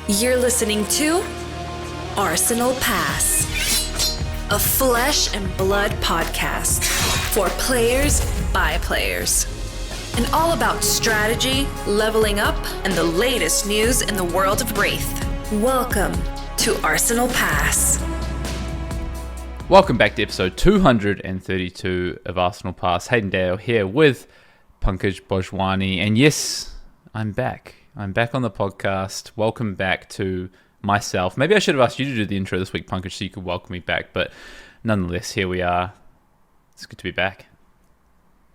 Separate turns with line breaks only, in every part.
You're listening to Arsenal Pass, a flesh and blood podcast for players by players. And all about strategy, leveling up, and the latest news in the world of Wraith. Welcome to Arsenal Pass.
Welcome back to episode 232 of Arsenal Pass. Hayden Dale here with Pankaj, Bhojwani, and yes, I'm back. I'm back on the podcast. Welcome back to myself. Maybe I should have asked you to do the intro this week, Pankaj, so you could welcome me back. But nonetheless, here we are. It's good to be back.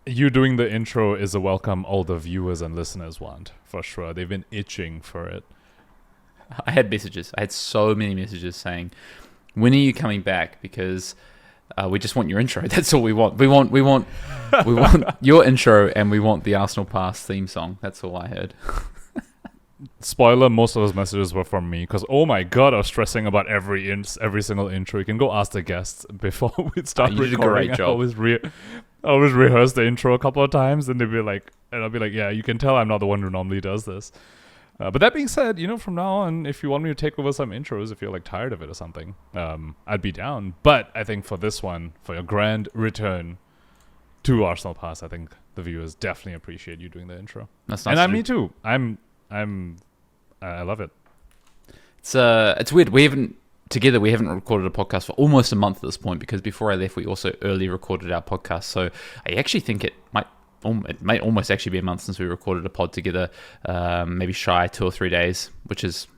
You doing the intro is a welcome all the viewers and listeners want, for sure. They've been itching for it.
I had messages. I had so many messages saying, when are you coming back? Because we just want your intro. That's all we want. We want your intro, and we want the Arsenal Pass theme song. That's all I heard.
Spoiler, most of those messages were from me, because oh my god, I was stressing about every single intro. You can go ask the guests before we start
you did
recording.
a great job.
I always rehearse the intro a couple of times, and I'll be like, yeah, you can tell I'm not the one who normally does this. But that being said, from now on, if you want me to take over some intros, if you're tired of it or something, I'd be down. But I think for this one, for your grand return to Arsenal Pass, I think the viewers definitely appreciate you doing the intro.
That's nice.
And me too. I love it.
It's weird. We haven't recorded a podcast for almost a month at this point, because before I left, we also early recorded our podcast. So I actually think it might almost actually be a month since we recorded a pod together, maybe shy 2 or 3 days, which is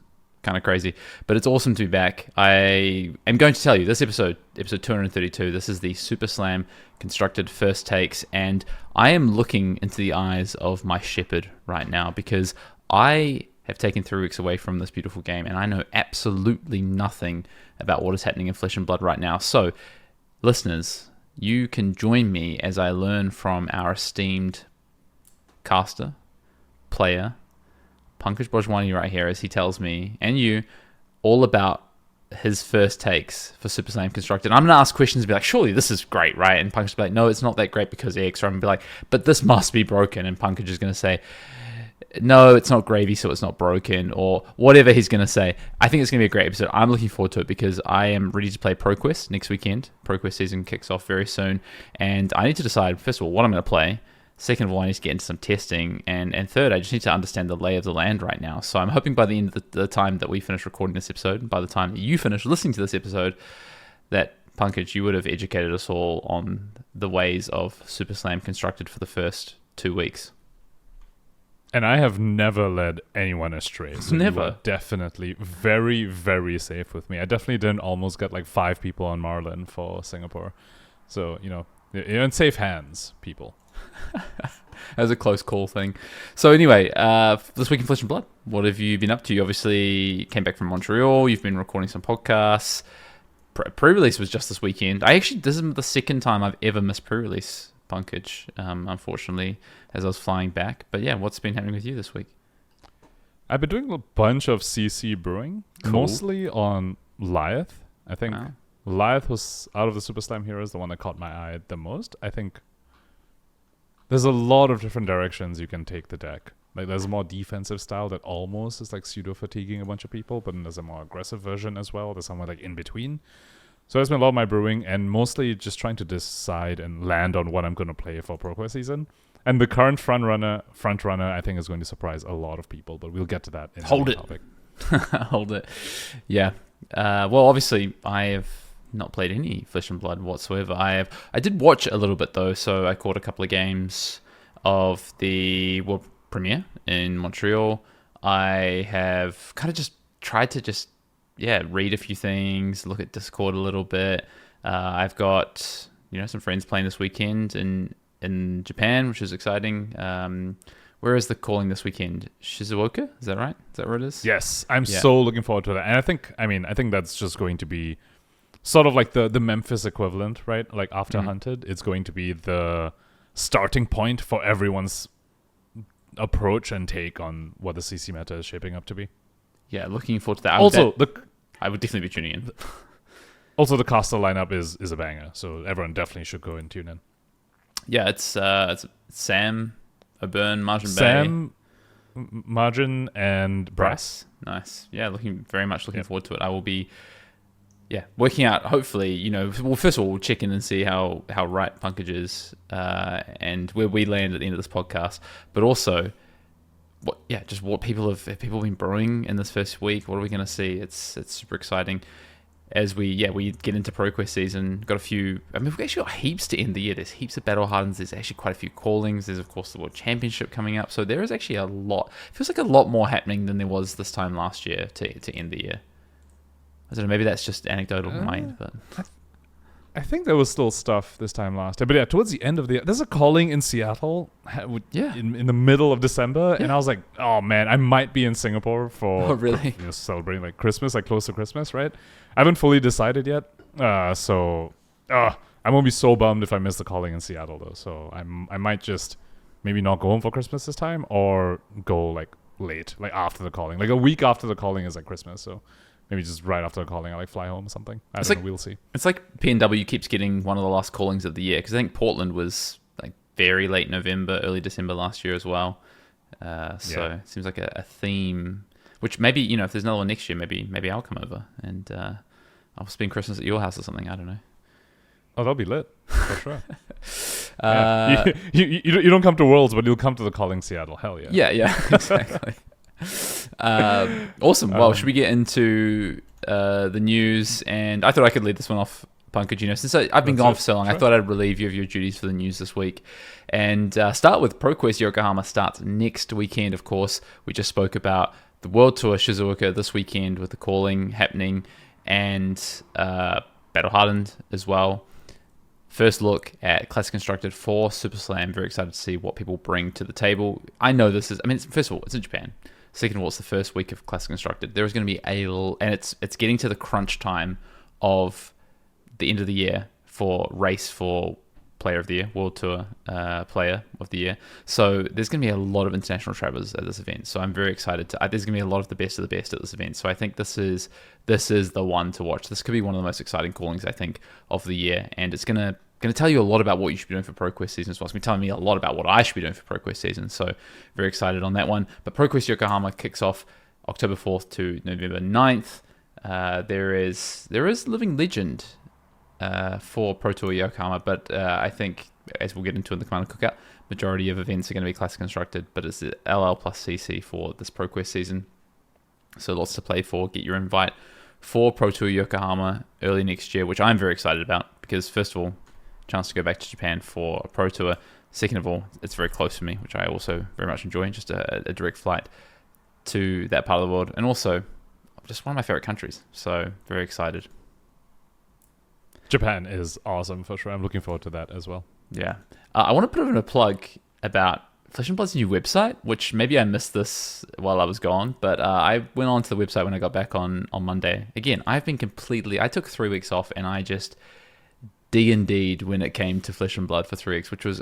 kind of crazy. But it's awesome to be back. I am going to tell you, this episode 232, this is the Super Slam constructed first takes, and I am looking into the eyes of my shepherd right now, because I have taken 3 weeks away from this beautiful game, and I know absolutely nothing about what is happening in Flesh and Blood right now. So, listeners, you can join me as I learn from our esteemed caster, player, Pankaj Bhojwani right here, as he tells me, and you, all about his first takes for Super Slam Constructed. I'm going to ask questions and be like, surely this is great, right? And Pankaj will be like, no, it's not that great because X. Or I'm going to be like, but this must be broken. And Pankaj is going to say, no, it's not gravy, so it's not broken, or whatever he's going to say. I think it's going to be a great episode. I'm looking forward to it because I am ready to play Pro Quest next weekend. Pro Quest season kicks off very soon, and I need to decide, first of all, what I'm going to play. Second of all, I need to get into some testing, and third, I just need to understand the lay of the land right now. So I'm hoping by the end of the time that we finish recording this episode, by the time that you finish listening to this episode, that, Pankaj, you would have educated us all on the ways of Super Slam Constructed for the first 2 weeks.
And I have never led anyone astray. So
Never.
You are definitely very, very safe with me. I definitely didn't almost get 5 people on Marlin for Singapore. So, you're in safe hands, people.
That was a close call thing. So anyway, this week in Flesh and Blood, what have you been up to? You obviously came back from Montreal. You've been recording some podcasts. Pre-release was just this weekend. This is the second time I've ever missed pre-release, Pankaj, unfortunately, as I was flying back. But yeah, what's been happening with you this week?
I've been doing a bunch of CC brewing, mostly on Lyeth. I think Lyeth was, out of the Super Slam heroes, the one that caught my eye the most. I think there's a lot of different directions you can take the deck. There's a more defensive style that almost is pseudo-fatiguing a bunch of people, but then there's a more aggressive version as well. There's somewhere in between. So that's been a lot of my brewing, and mostly just trying to decide and land on what I'm going to play for Pro Quest season. And the current front runner, I think, is going to surprise a lot of people, but we'll get to that in the topic.
Hold it. Yeah. Well, obviously, I have not played any Flesh and Blood whatsoever. I did watch a little bit, though, so I caught a couple of games of the World Premiere in Montreal. I have kind of just tried to read a few things, look at Discord a little bit. I've got some friends playing this weekend in Japan, which is exciting. Where is the calling this weekend? Shizuoka? Is that right? Is that where it is?
Yes, I'm so looking forward to that. And I think that's just going to be sort of like the Memphis equivalent, right? After Hunted, it's going to be the starting point for everyone's approach and take on what the CC meta is shaping up to be.
Yeah, looking forward to that. I would definitely be tuning in.
Also, the caster lineup is a banger, so everyone definitely should go and tune in.
Yeah, it's Sam, Auburn, Martin
Sam,
Bay.
margin and brass.
Nice. Yeah, very much looking forward to it. I will be working out, hopefully, well, first of all, we'll check in and see how right Pankaj is and where we land at the end of this podcast. But also, what people have been brewing in this first week. What are we going to see? It's super exciting. As we get into Pro Quest season, got a few. I mean, we've actually got heaps to end the year. There's heaps of battle hardens. There's actually quite a few callings. There's of course the World Championship coming up. So there is actually a lot. It feels like a lot more happening than there was this time last year to end the year. I don't know. Maybe that's just anecdotal in my end, but
I think there was still stuff this time last year. But yeah, towards the end of the year, there's a calling in Seattle. In the middle of December, and I was like, oh man, I might be in Singapore for celebrating like Christmas, like close to Christmas, right? I haven't fully decided yet, so I'm gonna be so bummed if I miss the calling in Seattle though. So I might just maybe not go home for Christmas this time, or go like late, like after the calling, like a week after the calling is like Christmas. So maybe just right after the calling, I like fly home or something. I don't know. We'll see.
It's like PNW keeps getting one of the last callings of the year, because I think Portland was like very late November, early December last year as well. So it seems like a theme. Which maybe, if there's another one next year, maybe I'll come over and I'll spend Christmas at your house or something. I don't know.
Oh, that'll be lit for sure. You don't come to Worlds, but you'll come to the calling Seattle. Hell yeah.
Yeah, exactly. Awesome. Well, should we get into the news? And I thought I could lead this one off, Pankaj. Since I've been gone for so long, I thought I'd relieve you of your duties for the news this week. And start with Pro Quest Yokohama starts next weekend, of course. We just spoke about the World Tour Shizuoka this weekend with the calling happening, and Battle Hardened as well. First look at Classic Constructed for Super Slam. Very excited to see what people bring to the table. I know this is, first of all, it's in Japan. Second of all, it's the first week of Classic Constructed. There is going to be and it's getting to the crunch time of the end of the year for race for Player of the Year, World Tour Player of the Year. So there's going to be a lot of international travelers at this event. So I'm very excited. There's going to be a lot of the best at this event. So I think this is the one to watch. This could be one of the most exciting callings, I think, of the year. And it's going to tell you a lot about what you should be doing for Pro Quest season as well. It's going to be telling me a lot about what I should be doing for Pro Quest season. So very excited on that one. But Pro Quest Yokohama kicks off October 4th to November 9th. There is Living Legend for Pro Tour Yokohama, but I think, as we'll get into in the Commander Cookout, majority of events are going to be Classic Constructed, but it's the LL plus CC for this Pro Quest season. So lots to play for. Get your invite for Pro Tour Yokohama early next year, which I'm very excited about, because first of all, chance to go back to Japan for a Pro Tour. Second of all, it's very close for me, which I also very much enjoy, just a direct flight to that part of the world, and also just one of my favorite countries. So very excited.
Japan is awesome for sure. I'm looking forward to that as well.
Yeah. I want to put in a plug about Flesh and Blood's new website, which maybe I missed this while I was gone, but I went on to the website when I got back on Monday. Again, I took 3 weeks off, and I just D&D'd when it came to Flesh and Blood for 3 weeks, which was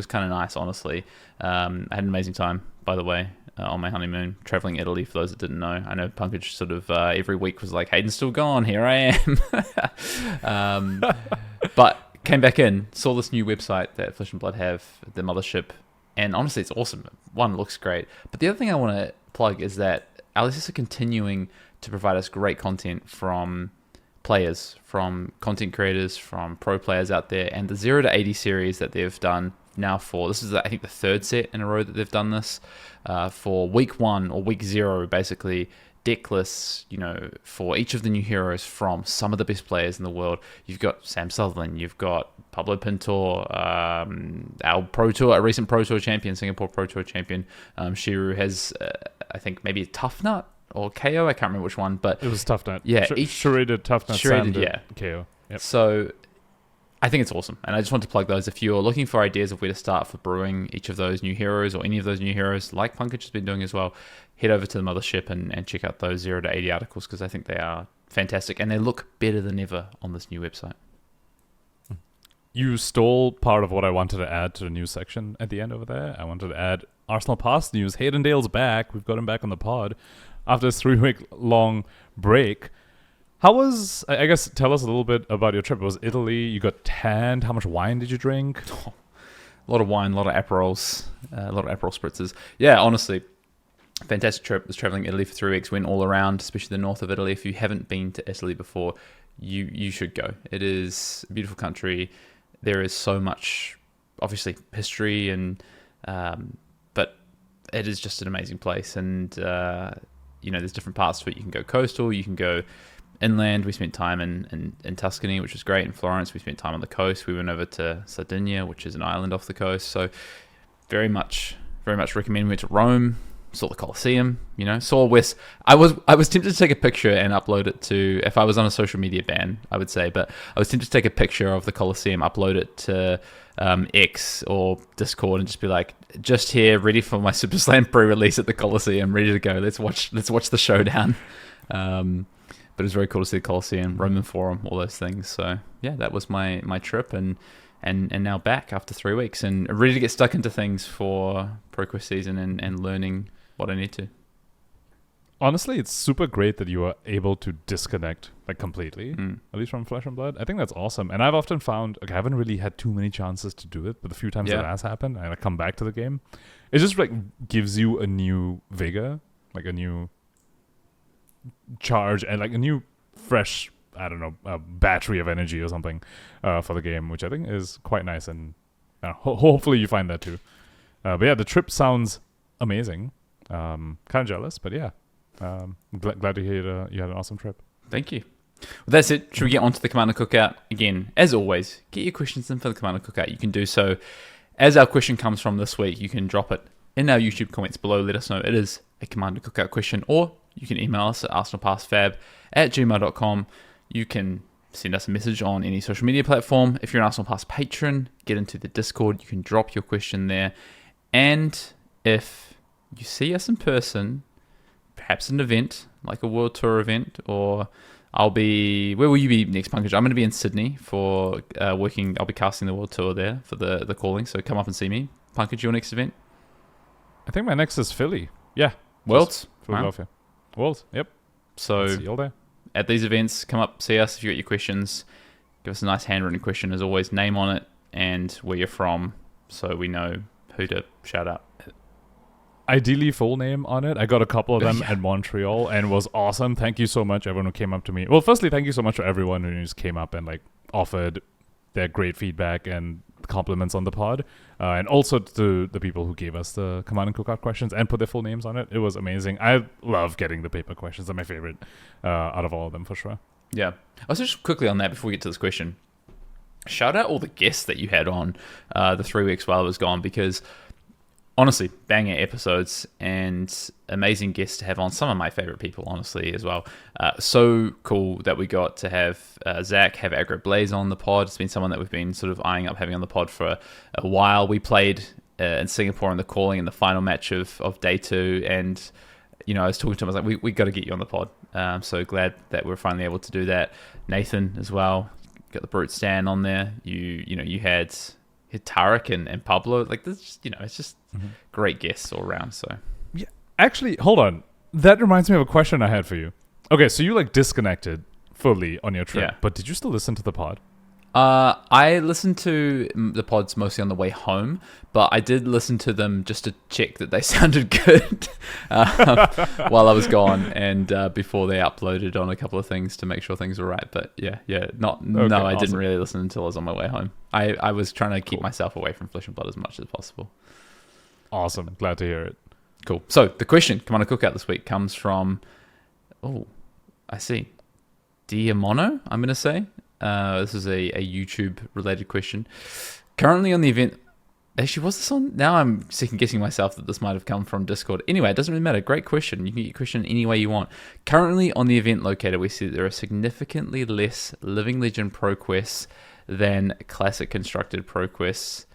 kind of nice, honestly. I had an amazing time, by the way, on my honeymoon, traveling Italy, for those that didn't know. I know Pankaj sort of every week was like, Hayden's still gone, here I am. But came back in, saw this new website that Flesh and Blood have, the mothership, and honestly, it's awesome. One, it looks great. But the other thing I want to plug is that LSS are continuing to provide us great content from players, from content creators, from pro players out there, and the 0 to 80 series that they've done now this is I think the third set in a row that they've done this for week 1 or week 0, basically deck lists, for each of the new heroes from some of the best players in the world. You've got Sam Sutherland, you've got Pablo Pintor, our Pro Tour, a recent Pro Tour champion, Singapore Pro Tour champion. Shiru has, I think, maybe a Tough Nut or KO, I can't remember which one, but
it was Tough Nut.
Yeah,
Shiru did Tough Nut, Sam did KO. Yep.
So I think it's awesome, and I just want to plug those. If you're looking for ideas of where to start for brewing each of those new heroes, or any of those new heroes, like Pankaj has been doing as well, head over to the mothership and check out those 0 to 80 articles, because I think they are fantastic, and they look better than ever on this new website.
You stole part of what I wanted to add to the news section at the end over there. I wanted to add Arsenal Pass news. Hayden Dale's back. We've got him back on the pod after this 3-week long break. How was, I guess, tell us a little bit about your trip. It was Italy. You got tanned. How much wine did you drink?
A lot of wine, a lot of Aperols, a lot of Aperol spritzers. Yeah, honestly, fantastic trip. Was traveling Italy for 3 weeks. Went all around, especially the north of Italy. If you haven't been to Italy before, you should go. It is a beautiful country. There is so much, obviously, history and but it is just an amazing place. And there's different parts to it. You can go coastal. You can go inland. We spent time in Tuscany, which was great. In Florence, we spent time on the coast. We went over to Sardinia, which is an island off the coast. So very much recommend. We went to Rome, saw the Colosseum, saw West. I was tempted to take a picture and upload it to, if I was on a social media ban, I would say, but I was tempted to take a picture of the Colosseum, upload it to X or Discord and just be like, just here, ready for my Super Slam pre-release at the Colosseum, ready to go. Let's watch the showdown. But it was very cool to see the Colosseum, Roman Forum, all those things. So yeah, that was my trip, and now back after 3 weeks and ready to get stuck into things for Pro Quest season and learning what I need to.
Honestly, it's super great that you are able to disconnect completely, at least from Flesh and Blood. I think that's awesome. And I've often found, I haven't really had too many chances to do it, but the few times that has happened, and I come back to the game, it just gives you a new vigor, a new charge, and a new fresh, battery of energy or something for the game, which I think is quite nice. And hopefully you find that too. But yeah, the trip sounds amazing. Kind of jealous, but yeah. Glad to hear you had an awesome trip.
Thank you. Well, that's it. Should we get on to the Commander Cookout? Again, as always, get your questions in for the Commander Cookout. You can do so as our question comes from this week. You can drop it in our YouTube comments below. Let us know it is a Commander Cookout question, or you can email us at arsenalpassfab@gmail.com. You can send us a message on any social media platform. If you're an Arsenal Pass patron, get into the Discord. You can drop your question there. And if you see us in person, perhaps an event, like a World Tour event, or where will you be next, Pankaj? I'm going to be in Sydney for working. I'll be casting the World Tour there for the calling, so come up and see me. Pankaj, your next event?
I think my next is Philly. Yeah.
Worlds?
Philadelphia. Wow. Worlds, yep.
So
see you all there.
At these events, come up, see us if you got your questions. Give us a nice handwritten question, as always, name on it and where you're from, so we know who to shout out.
Ideally full name on it. I got a couple of them at Montreal and was awesome. Thank you so much, everyone who came up to me. Well, firstly, thank you so much for everyone who just came up and offered their great feedback and compliments on the pod, and also to the people who gave us the Command and Cookout questions and put their full names on it. It was amazing. I love getting the paper questions. They're my favorite out of all of them, for sure. Yeah.
Also, just quickly on that before we get to this question, shout out all the guests that you had on the 3 weeks while I was gone, because honestly, banger episodes and amazing guests to have on. Some of my favorite people, honestly, as well. So cool that we got to have Zach, have Aggro Blaze on the pod. It's been someone that we've been sort of eyeing up having on the pod for a while. We played in Singapore in the calling in the final match of day 2, and I was talking to him. I was like, we got to get you on the pod. So glad that we're finally able to do that. Nathan as well, got the Brute Stan on there. You had Tarek and Pablo. This, it's just great guests all around. So
yeah, actually, hold on. That reminds me of a question I had for you. Okay, so you disconnected fully on your trip, but did you still listen to the pod?
I listened to the pods mostly on the way home, but I did listen to them just to check that they sounded good while I was gone, and before they uploaded on a couple of things to make sure things were right. But I didn't really listen until I was on my way home. I was trying to keep myself away from Flesh and Blood as much as possible.
Awesome. Glad to hear it.
Cool. So the question, Commander Cookout this week, comes from, I see, Diamono, I'm going to say. This is a YouTube-related question. Currently on the event... Actually, was this on... Now I'm second-guessing myself that this might have come from Discord. Anyway, it doesn't really matter. Great question. You can get your question any way you want. Currently on the event locator, we see that there are significantly less Living Legend Pro Quests than Classic Constructed Pro Quests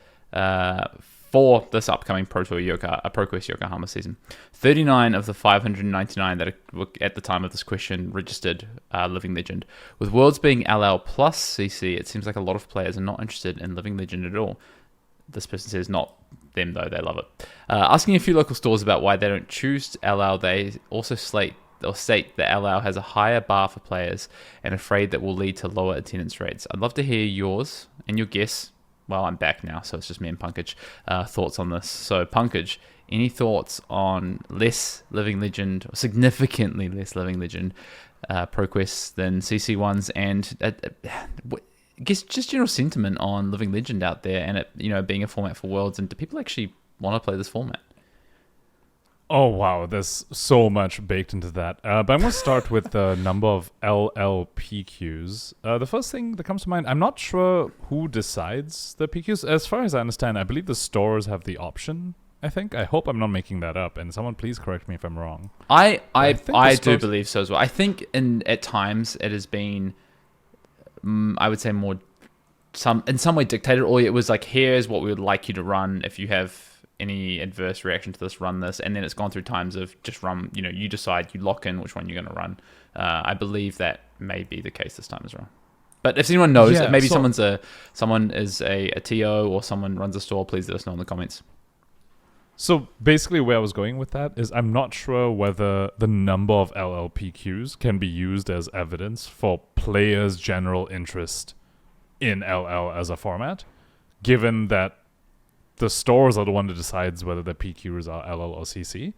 for this upcoming Pro Quest Yokohama season. 39 of the 599 that are, at the time of this question, registered Living Legend. With Worlds being LL plus CC, it seems like a lot of players are not interested in Living Legend at all. This person says not them, though. They love it. Asking a few local stores about why they don't choose LL, they also state that LL has a higher bar for players and afraid that will lead to lower attendance rates. I'd love to hear yours and your guess. Well, I'm back now, so it's just me and Pankaj thoughts on this. So, Pankaj, Any thoughts on less Living Legend, or significantly less Living Legend Pro Quests than CC ones, and I guess just general sentiment on Living Legend out there, and it being a format for Worlds, and do people actually want to play this format?
Oh, wow. There's so much baked into that. But I'm going to start with the number of LLPQs. The first thing that comes to mind, I'm not sure who decides the PQs. As far as I understand, I believe the stores have the option, I think. I hope I'm not making that up. And someone please correct me if I'm wrong.
I do believe so as well. I think at times it has been, I would say, more in some way dictated, or it was like, here's what we would like you to run if you have any adverse reaction to this, run this, and then it's gone through times of just run, you decide, you lock in which one you're going to run. I believe that may be the case this time as well. But if anyone knows, maybe someone is a TO or someone runs a store, please let us know in the comments.
So basically where I was going with that is I'm not sure whether the number of LLPQs can be used as evidence for players' general interest in LL as a format, given that the stores are the one that decides whether the PQs are LL or CC,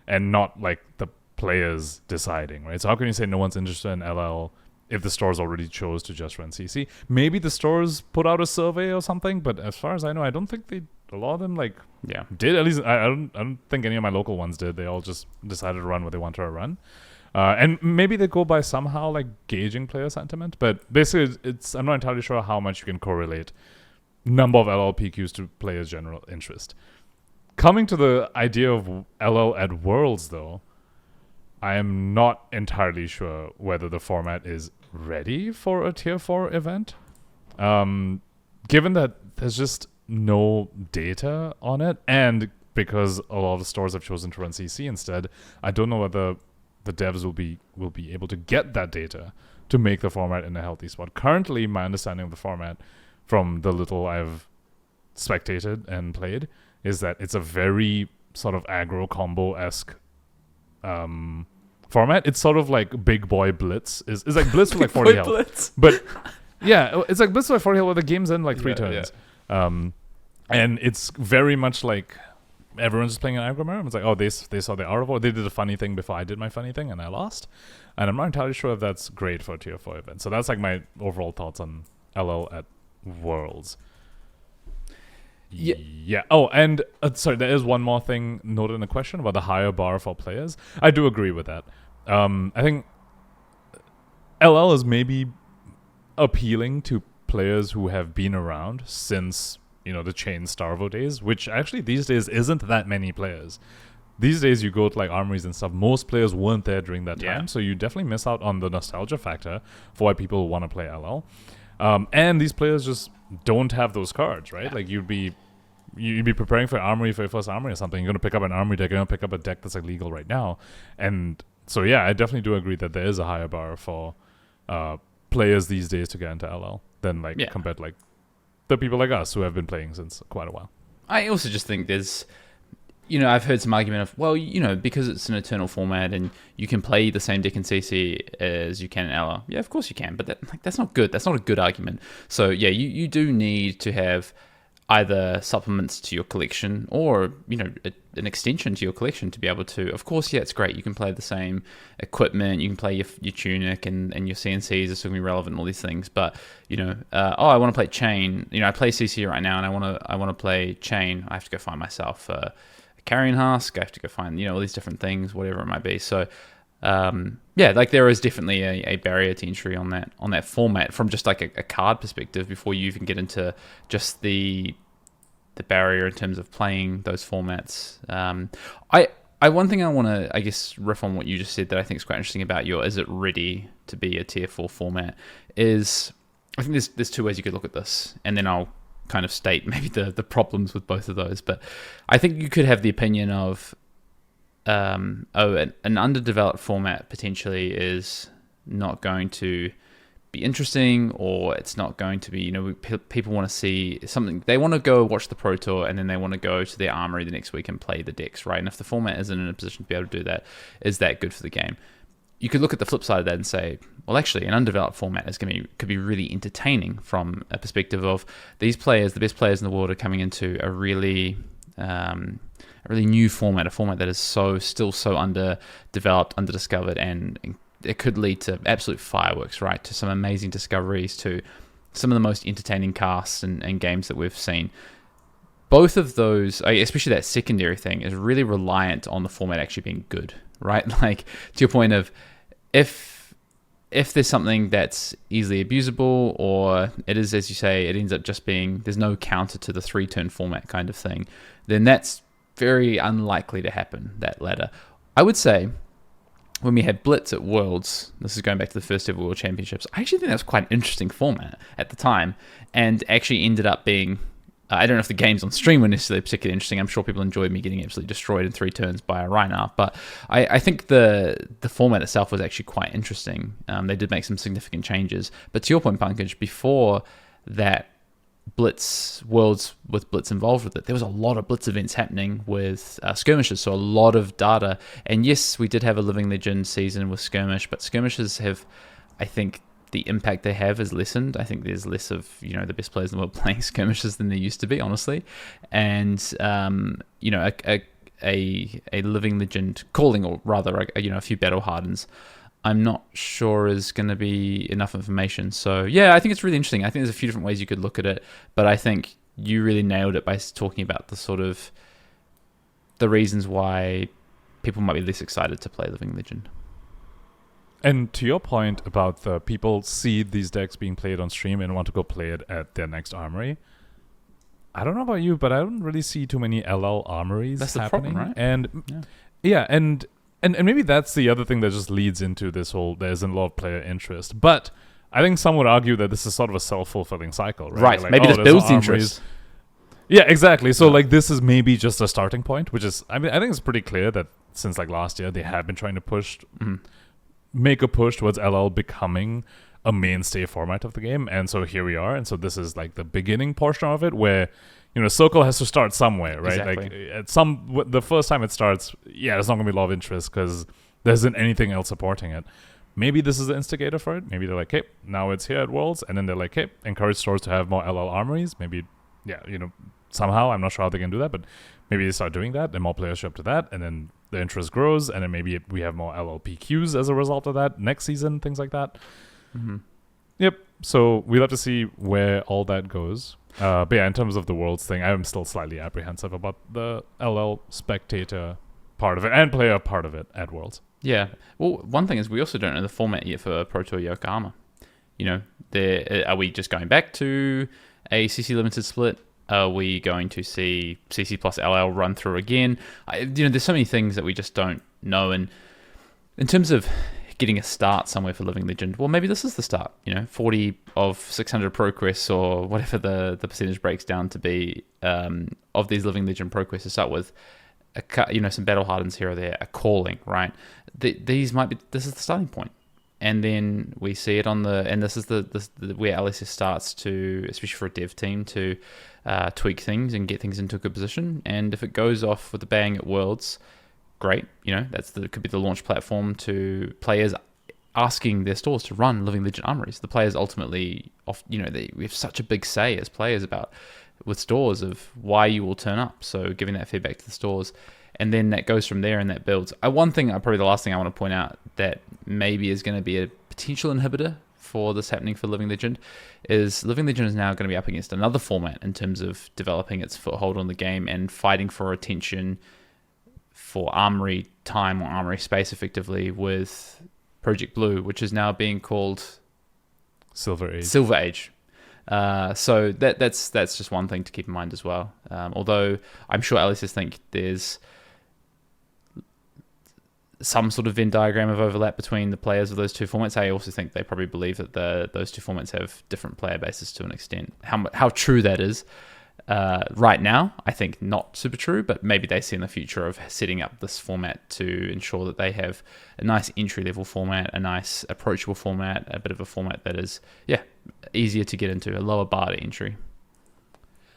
and not like the players deciding, right? So how can you say no one's interested in LL if the stores already chose to just run CC? Maybe the stores put out a survey or something, but as far as I know, I don't think a lot of them did. At least I don't think any of my local ones did. They all just decided to run what they wanted to run. And maybe they go by somehow like gauging player sentiment, but basically I'm not entirely sure how much you can correlate number of LLPQs to players' general interest. Coming to the idea of LL at Worlds, though, I am not entirely sure whether the format is ready for a Tier 4 event. Given that there's just no data on it, and because a lot of stores have chosen to run CC instead, I don't know whether the devs will be able to get that data to make the format in a healthy spot. Currently, my understanding of the format, from the little I've spectated and played, is that it's a very sort of aggro combo-esque format. It's sort of like Big Boy Blitz. It's like Blitz with like 40 health. Blitz. But yeah, it's like Blitz with 40 health where the game's in like 3 turns. Yeah. And it's very much like everyone's just playing an aggro mirror. It's like, oh, they saw the Arvo. They did a funny thing before I did my funny thing and I lost. And I'm not entirely sure if that's great for a Tier 4 event. So that's like my overall thoughts on LL at Worlds. Yeah. Oh, and sorry, there is one more thing noted in the question about the higher bar for players. I do agree with that. I think LL is maybe appealing to players who have been around since, the Chain Starvo days, which actually these days isn't that many players. These days you go to like armories and stuff, most players weren't there during that time, so you definitely miss out on the nostalgia factor for why people want to play LL. And these players just don't have those cards, right? Yeah. Like you'd be preparing for armory, for your first armory or something. You're going to pick up an armory deck. You're going to pick up a deck that's like legal right now. And so, yeah, I definitely do agree that there is a higher bar for players these days to get into LL than compared to like the people like us who have been playing since quite a while.
I also just think there's, I've heard some argument of, well, because it's an eternal format and you can play the same deck in CC as you can in LL. Yeah, of course you can, but that's not good. That's not a good argument. So yeah, you do need to have either supplements to your collection or, an extension to your collection to be able to, of course, yeah, it's great. You can play the same equipment, you can play your tunic and your CNCs are still going to be relevant and all these things. But, I want to play Chain. I play CC right now and I want to play Chain. I have to go find myself a carrying husk. I have to go find, all these different things, whatever it might be. So, there is definitely a barrier to entry on that format from just like a card perspective before you even get into just the barrier in terms of playing those formats. One thing I want to, I guess, riff on what you just said that I think is quite interesting about is it ready to be a Tier 4 format is, I think there's 2 ways you could look at this, and then I'll kind of state maybe the problems with both of those. But I think you could have the opinion of, an underdeveloped format potentially is not going to be interesting, or it's not going to be, people want to see something. They want to go watch the Pro Tour and then they want to go to their armory the next week and play the decks, right? And if the format isn't in a position to be able to do that, is that good for the game? You could look at the flip side of that and say, well, actually, an undeveloped format could be really entertaining from a perspective of these players, the best players in the world, are coming into a really a really new format, a format that is still so underdeveloped, underdiscovered, and it could lead to absolute fireworks, right? To some amazing discoveries, to some of the most entertaining casts and games that we've seen. Both of those, especially that secondary thing, is really reliant on the format actually being good, right? Like, to your point of, if there's something that's easily abusable, or it is, as you say, it ends up just being, there's no counter to the 3-turn format kind of thing, then that's very unlikely to happen, that latter. I would say, when we had Blitz at Worlds, this is going back to the first ever World Championships, I actually think that was quite an interesting format at the time, and actually ended up being, I don't know if the games on stream were necessarily particularly interesting. I'm sure people enjoyed me getting absolutely destroyed in 3 turns by a Reinhardt, but I think the format itself was actually quite interesting. They did make some significant changes. But to your point, Pankaj, before that Blitz Worlds with Blitz involved with it, there was a lot of Blitz events happening with skirmishes, so a lot of data. And yes, we did have a Living Legend season with skirmish, but skirmishes have, I think, the impact they have is lessened. I think there's less of, the best players in the world playing skirmishes than there used to be, honestly. And, a Living Legend calling, or rather, a few Battle Hardens, I'm not sure is going to be enough information. So, yeah, I think it's really interesting. I think there's a few different ways you could look at it, but I think you really nailed it by talking about the reasons why people might be less excited to play Living Legend.
And to your point about the people see these decks being played on stream and want to go play it at their next armory, I don't know about you, but I don't really see too many LL armories
That's
happening.
The problem, right?
And and maybe that's the other thing that just leads into this whole, there's a lot of player interest. But I think some would argue that this is sort of a self-fulfilling cycle, right?
Right, like, maybe this builds the interest.
Yeah, exactly. So like this is maybe just a starting point, which is, I think it's pretty clear that since like last year, they have been trying to make a push towards LL becoming a mainstay format of the game, and so here we are. And so this is like the beginning portion of it, where Circle has to start somewhere, right?
Exactly.
Like the first time it starts, there's not gonna be a lot of interest because there isn't anything else supporting it. Maybe this is the instigator for it. Maybe they're like, hey, now it's here at Worlds, and then they're like, hey, encourage stores to have more LL armories. Maybe, somehow, I'm not sure how they can do that, but maybe they start doing that, and more players show up to that, and then the interest grows, and then maybe we have more LLPQs as a result of that next season, things like that.
Mm-hmm.
Yep. So we'll have to see where all that goes. But yeah, in terms of the Worlds thing, I'm still slightly apprehensive about the LL spectator part of it and player part of it at Worlds.
Yeah. Well, one thing is we also don't know the format yet for Pro Tour Yokohama. Are we just going back to a CC limited split? Are we going to see CC plus LL run through again? There's so many things that we just don't know. And in terms of getting a start somewhere for Living Legend, well, maybe this is the start. 40 of 600 Pro Quests, or whatever the percentage breaks down to be, of these Living Legend Pro Quests to start with, some Battle Hardens here or there, a calling, right? This is the starting point. And then we see it and this is the where LSS starts to, especially for a dev team, to tweak things and get things into a good position. And if it goes off with a bang at Worlds, great. It could be the launch platform to players asking their stores to run Living Legend armories. The players ultimately, we have such a big say as players with stores of why you will turn up. So giving that feedback to the stores. And then that goes from there and that builds. Probably the last thing I want to point out that maybe is going to be a potential inhibitor for this happening for Living Legend is Living Legend is now going to be up against another format in terms of developing its foothold on the game and fighting for attention for armory time or armory space effectively with Project Blue, which is now being called
Silver
Age. So that's just one thing to keep in mind as well. Although I'm sure LSS think there's some sort of Venn diagram of overlap between the players of those two formats. I also think they probably believe that those two formats have different player bases to an extent. How true that is right now, I think not super true, but maybe they see in the future of setting up this format to ensure that they have a nice entry-level format, a nice approachable format, a bit of a format that is, easier to get into, a lower bar to entry.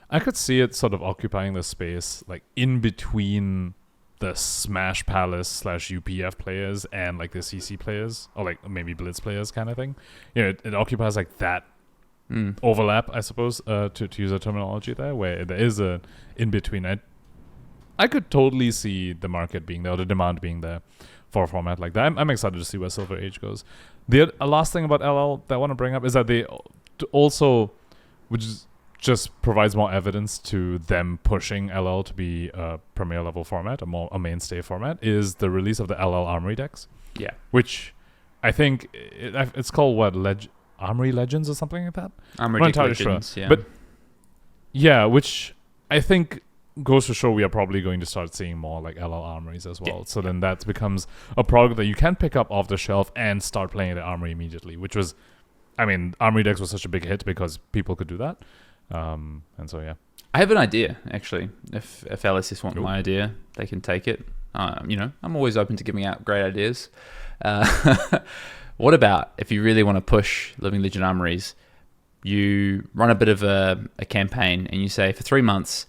I could see it sort of occupying the space like in between the Smash Palace / UPF players and like the CC players, or like maybe Blitz players kind of thing. It occupies like that overlap, I suppose, to use a terminology there, where there is a in between. I could totally see the market being there, or the demand being there for a format like that. I'm excited to see where Silver Age goes. The last thing about LL that I want to bring up is that they also, which just provides more evidence to them pushing LL to be a premier level format, a mainstay format, is the release of the LL Armory decks.
Yeah.
Which I think it's called what? Armory Legends or something like that?
Armory
I'm not
Deck
entirely
Legends,
sure.
yeah.
But yeah, which I think goes to show we are probably going to start seeing more like LL Armories as well. So then that becomes a product that you can pick up off the shelf and start playing the Armory immediately, which was, I mean, Armory decks was such a big hit because people could do that. And so, yeah.
I have an idea, actually. If LSS want my idea, they can take it. I'm always open to giving out great ideas. What about if you really want to push Living Legend Armories, you run a bit of a campaign and you say for 3 months,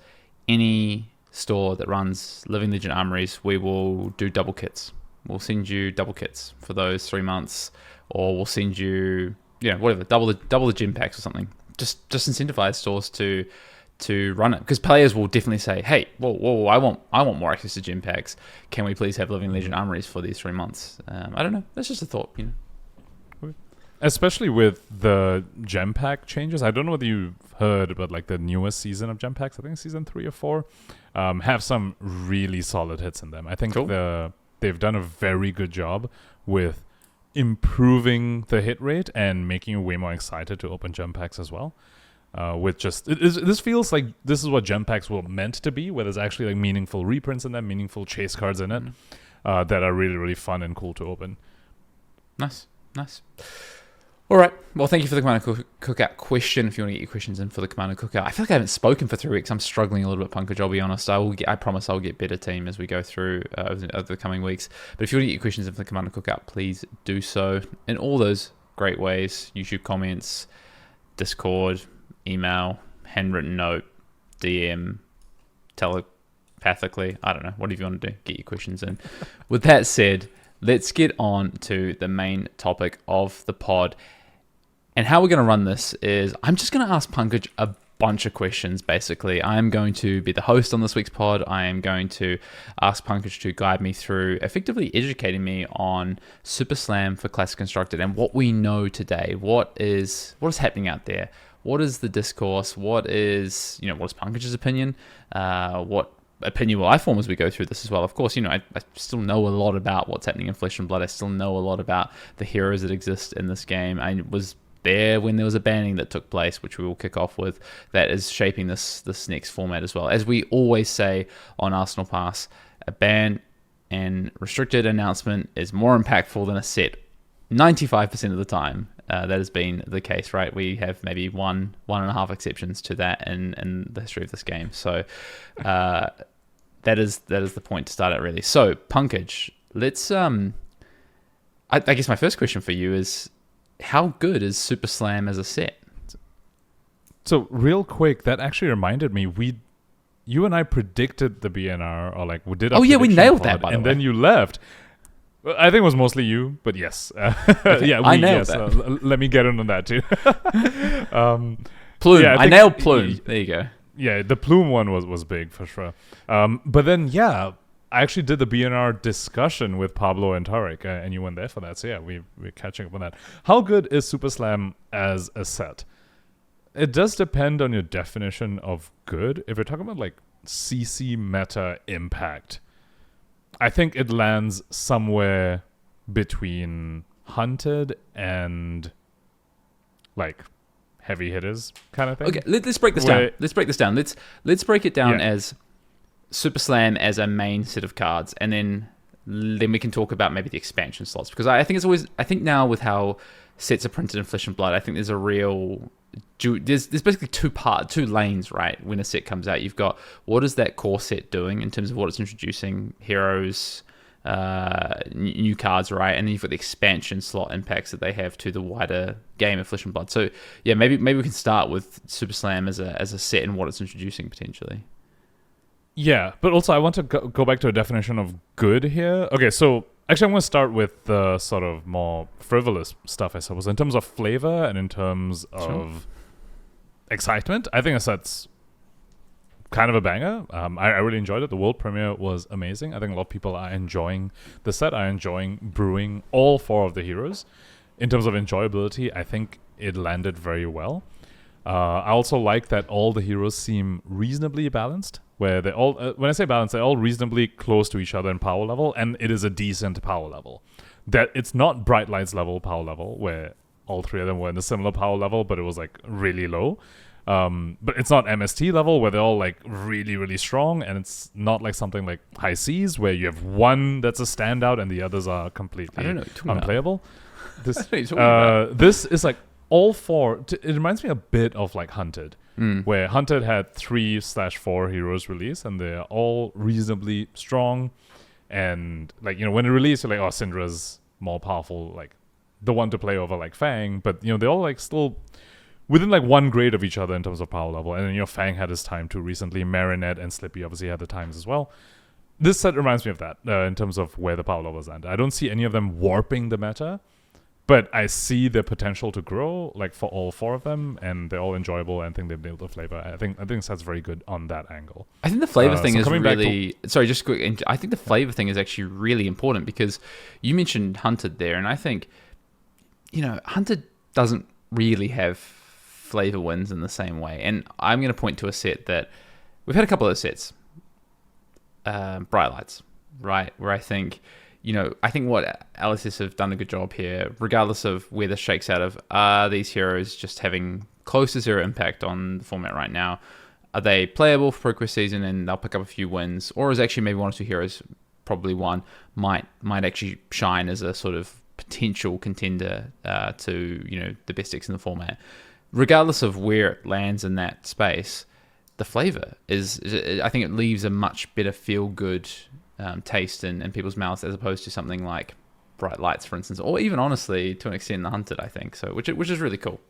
any store that runs Living Legend Armories, we will do double kits. We'll send you double kits for those 3 months, or we'll send you, whatever, double the gym packs or something. Just incentivize stores to run it, because players will definitely say, "Hey, whoa, I want more access to gym packs. Can we please have Living Legend Armories for these 3 months?" I don't know. That's just a thought,
Especially with the gem pack changes. I don't know whether you've heard, but like the newest season of gem packs, I think season 3 or 4, have some really solid hits in them. I think they've done a very good job with improving the hit rate and making you way more excited to open gem packs as well. With just this feels like this is what gem packs were meant to be, where there's actually like meaningful reprints in them, meaningful chase cards in it, that are really, really fun and cool to open.
Nice. All right. Well, thank you for the Commander Cookout question. If you want to get your questions in for the Commander Cookout, I feel like I haven't spoken for 3 weeks. I'm struggling a little bit, Pankaj. I'll be honest. I promise I'll get better team as we go through over the coming weeks. But if you want to get your questions in for the Commander Cookout, please do so in all those great ways: YouTube comments, Discord, email, handwritten note, DM, telepathically. I don't know. Whatever you want to do, get your questions in. With that said, let's get on to the main topic of the pod. And how we're going to run this is I'm just going to ask Pankaj a bunch of questions, basically. I'm going to be the host on this week's pod. I am going to ask Pankaj to guide me through effectively educating me on Super Slam for Classic Constructed and what we know today. What is happening out there? What is the discourse? What is Pankaj's opinion? What opinion will I form as we go through this as well? Of course, I still know a lot about what's happening in Flesh and Blood. I still know a lot about the heroes that exist in this game. I was there when there was a banning that took place, which we will kick off with, that is shaping this next format as well. As we always say on Arsenal Pass, a ban and restricted announcement is more impactful than a set 95% of the time. That has been the case, right? We have maybe one and a half exceptions to that in the history of this game. So that is the point to start at, really. So Pankaj, let's I guess my first question for you is, how good is Super Slam as a set?
So real quick, that actually reminded me, you and I predicted the BNR, or like we did.
We nailed that, by the way.
And then you left. I think it was mostly you, but yes. Yeah,
I nailed that.
Let me get in on that too.
Plume. Yeah, I nailed Plume. There you go.
Yeah, the Plume one was big for sure. But then, yeah, I actually did the BNR discussion with Pablo and Tarek, and you went there for that. So yeah, we're catching up on that. How good is Super Slam as a set? It does depend on your definition of good. If you're talking about like CC meta impact, I think it lands somewhere between Hunted and like heavy hitters kind of thing.
Okay, let's break this down. Let's break this down. Let's break it down as Super Slam as a main set of cards, and then we can talk about maybe the expansion slots, because I think now with how sets are printed in Flesh and Blood, I think there's a real there's basically two lanes, right? When a set comes out, you've got what is that core set doing in terms of what it's introducing, heroes, new cards, right? And then you've got the expansion slot impacts that they have to the wider game of Flesh and Blood. So yeah, maybe we can start with Super Slam as a set and what it's introducing potentially.
Yeah, but also I want to go back to a definition of good here. Okay, so actually I'm going to start with the sort of more frivolous stuff, I suppose. In terms of flavor and in terms of excitement, I think a set's kind of a banger. I really enjoyed it. The world premiere was amazing. I think a lot of people are enjoying the set, are enjoying brewing all 4 of the heroes. In terms of enjoyability, I think it landed very well. I also like that all the heroes seem reasonably balanced, where they all, when I say balanced, they're all reasonably close to each other in power level, and it is a decent power level. That it's not Bright Light's level power level, where all 3 of them were in a similar power level, but it was like really low. But it's not MST level where they're all like really, really strong, and it's not like something like High Seas where you have one that's a standout and the others are completely unplayable. This is like all 4. It reminds me a bit of like Hunted, where Hunted had 3/4 heroes release, and they're all reasonably strong. And like, when it released, you're like, oh, Syndra's more powerful, like the one to play over like Fang, but they're all like still within like 1 grade of each other in terms of power level. And then Fang had his time too recently. Marinette and Slippy obviously had the times as well. This set reminds me of that in terms of where the power levels end. I don't see any of them warping the meta, but I see the potential to grow like for all 4 of them, and they're all enjoyable, and I think they've nailed the flavor. I think that's very good on that angle.
I think the flavor thing is really... Sorry, just quick. I think the flavor thing is actually really important because you mentioned Hunted there, and I think, Hunted doesn't really have flavor wins in the same way. And I'm going to point to a set that we've had a couple of sets, Bright Lights, right? Where I think, I think what LSS have done a good job here, regardless of where this shakes out of, are these heroes just having close to 0 impact on the format right now? Are they playable for Pro Quest season and they'll pick up a few wins? Or is actually maybe 1 or 2 heroes, probably 1, might actually shine as a sort of potential contender to, the best decks in the format? Regardless of where it lands in that space, the flavor is, I think it leaves a much better feel-good taste in people's mouths as opposed to something like Bright Lights, for instance, or even honestly, to an extent, the Hunted, I think. So, which is really cool.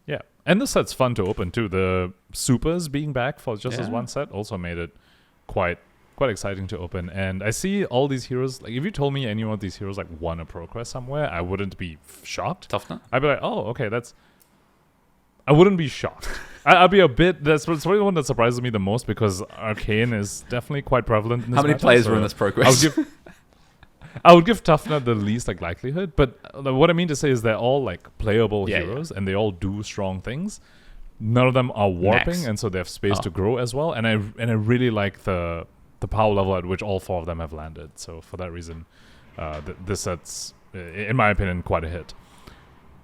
Yeah, and this set's fun to open too. The supers being back for just as 1 set also made it quite exciting to open. And I see all these heroes, like if you told me any one of these heroes like won a Pro Quest somewhere, I wouldn't be shocked.
Tough nut?
I'd be like, oh, okay, I wouldn't be shocked. I'll be a bit... That's probably the one that surprises me the most because Arcane is definitely quite prevalent in this
How many
meta,
players were in this Pro Quest?
I would give Tough Nut the least like likelihood, but what I mean to say is they're all like playable heroes and they all do strong things. None of them are warping, and so they have space to grow as well. And I really like the power level at which all 4 of them have landed. So for that reason, this set's, in my opinion, quite a hit.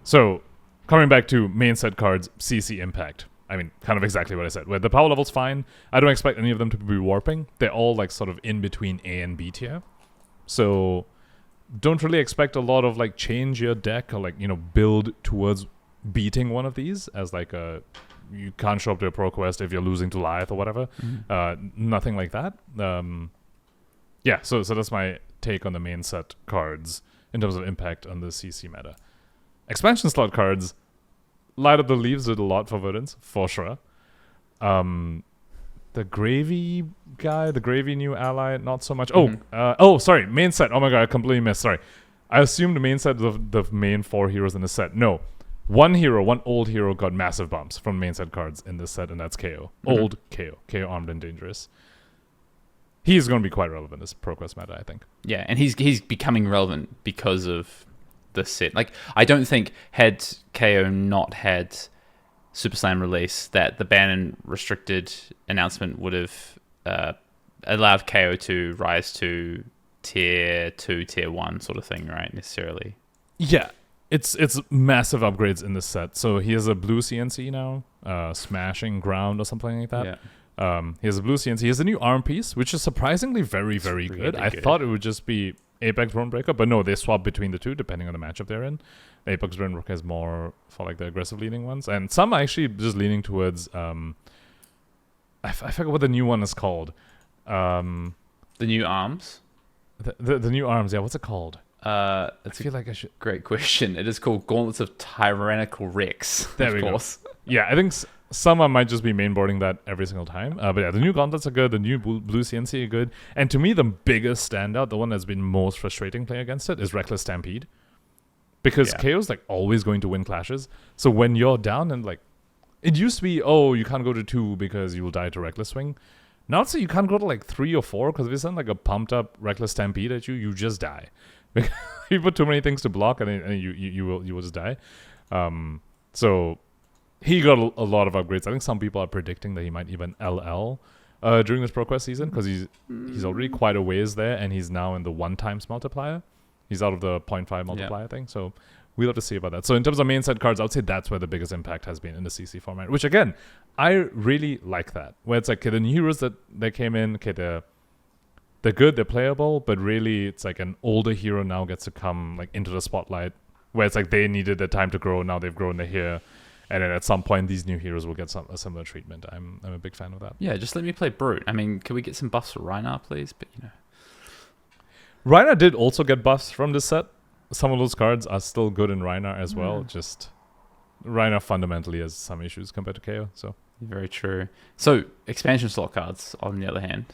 So coming back to main set cards, CC Impact. I mean, kind of exactly what I said. Where the power level's fine. I don't expect any of them to be warping. They're all like sort of in between A and B tier. So don't really expect a lot of like change your deck or like, build towards beating one of these as like you can't show up to a Pro Quest if you're losing to Lyeth or whatever. Nothing like that. So that's my take on the main set cards in terms of impact on the CC meta. Expansion slot cards, Light Up the Leaves did a lot for Verdance, for sure. The Gravy guy, the Gravy new ally, not so much. Sorry, main set. Oh my god, I completely missed. Sorry. I assumed the main set of the main 4 heroes in the set. No. One old hero got massive bumps from main set cards in this set, and that's KO. Old KO. KO Armed and Dangerous. He's going to be quite relevant as Pro Quest meta, I think.
Yeah, and he's becoming relevant because of the set. Like, I don't think had KO not had Super Slam release that the ban and restricted announcement would have allowed KO to rise to tier 2, tier 1 sort of thing, right? Necessarily.
Yeah, it's massive upgrades in this set. So he has a blue CNC now, Smashing Ground or something like that. Yeah. He has a blue CNC. He has a new arm piece, which is surprisingly very, very good. I thought it would just be Apex Bronebreaker, but no, they swap between the two depending on the matchup they're in. Apex Bronebreaker is more for like the aggressive leaning ones, and some are actually just leaning towards I forget what the new one is called.
The new arms?
The new arms, yeah, what's it called?
I feel like I should. Great question. It is called Gauntlets of Tyrannical Rex.
There we go. Yeah, I think some might just be mainboarding that every single time. But yeah, the new Gauntlets are good. The new blue CNC are good. And to me, the biggest standout, the one that's been most frustrating playing against it, is Reckless Stampede. Because KO's like always going to win clashes. So when you're down and like It used to be, oh, you can't go to 2 because you will die to Reckless Swing. Now it's you can't go to like 3 or 4 because if you send like a pumped up Reckless Stampede at you, you just die. You put too many things to block and you will just die. So he got a lot of upgrades. I think some people are predicting that he might even LL during this Pro Quest season because he's already quite a ways there and he's now in the 1x multiplier. He's out of the 0.5 multiplier thing. So we'll have to see about that. So in terms of main set cards, I would say that's where the biggest impact has been in the CC format, which again, I really like that. Where it's like, okay, the new heroes that came in, okay, they're good, they're playable, but really it's like an older hero now gets to come like into the spotlight where it's like they needed the time to grow, now they've grown, they're here. And then at some point, these new heroes will get a similar treatment. I'm a big fan of that.
Yeah, just let me play Brute. I mean, can we get some buffs for Rhinar, please? But
Rhinar did also get buffs from this set. Some of those cards are still good in Rhinar as well. Just Rhinar fundamentally has some issues compared to KO. So
very true. So expansion slot cards, on the other hand.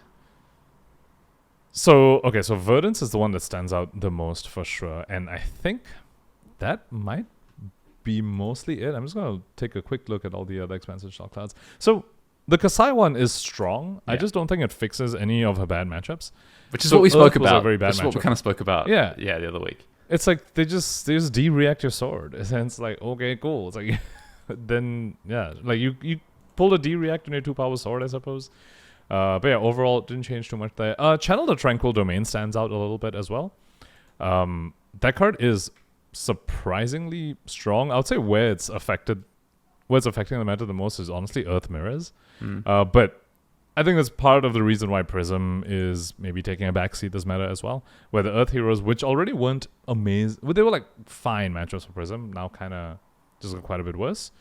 So Verdance is the one that stands out the most for sure, and I think that might be mostly it. I'm just gonna take a quick look at all the other expansion slot cards. So the Kasai one is strong. Yeah. I just don't think it fixes any of her bad matchups.
Which is what we spoke about.
Very bad
That's what we kind of spoke about.
Yeah,
the other week.
It's like they just de-react your sword. And it's like, okay, cool. It's like then like you pulled a de-react on your 2-power sword, I suppose. But yeah, overall it didn't change too much there. Channel the Tranquil Domain stands out a little bit as well. That card is surprisingly strong. I would say where it's affecting the meta the most is honestly Earth Mirrors. But I think that's part of the reason why Prism is maybe taking a backseat this meta as well. Where the Earth heroes, which already weren't amazing, they were like fine matchups for Prism, now kind of just got quite a bit worse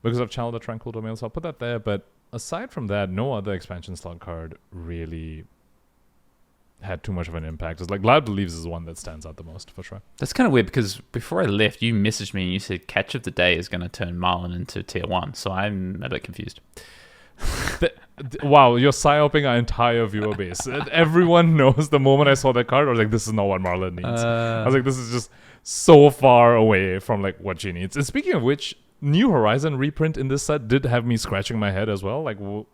because of Channel the Tranquil Domain. So I'll put that there. But aside from that, no other expansion slot card really had too much of an impact. It's like Loud Believes is the one that stands out the most for sure.
That's kind of weird because before I left, you messaged me and you said Catch of the Day is going to turn Marlin into tier 1. So I'm a bit confused.
Wow, you're psyoping our entire viewer base. Everyone knows the moment I saw that card, I was like, this is not what Marlin needs. I was like, this is just so far away from like what she needs. And speaking of which, New Horizon reprint in this set did have me scratching my head as well. Like, were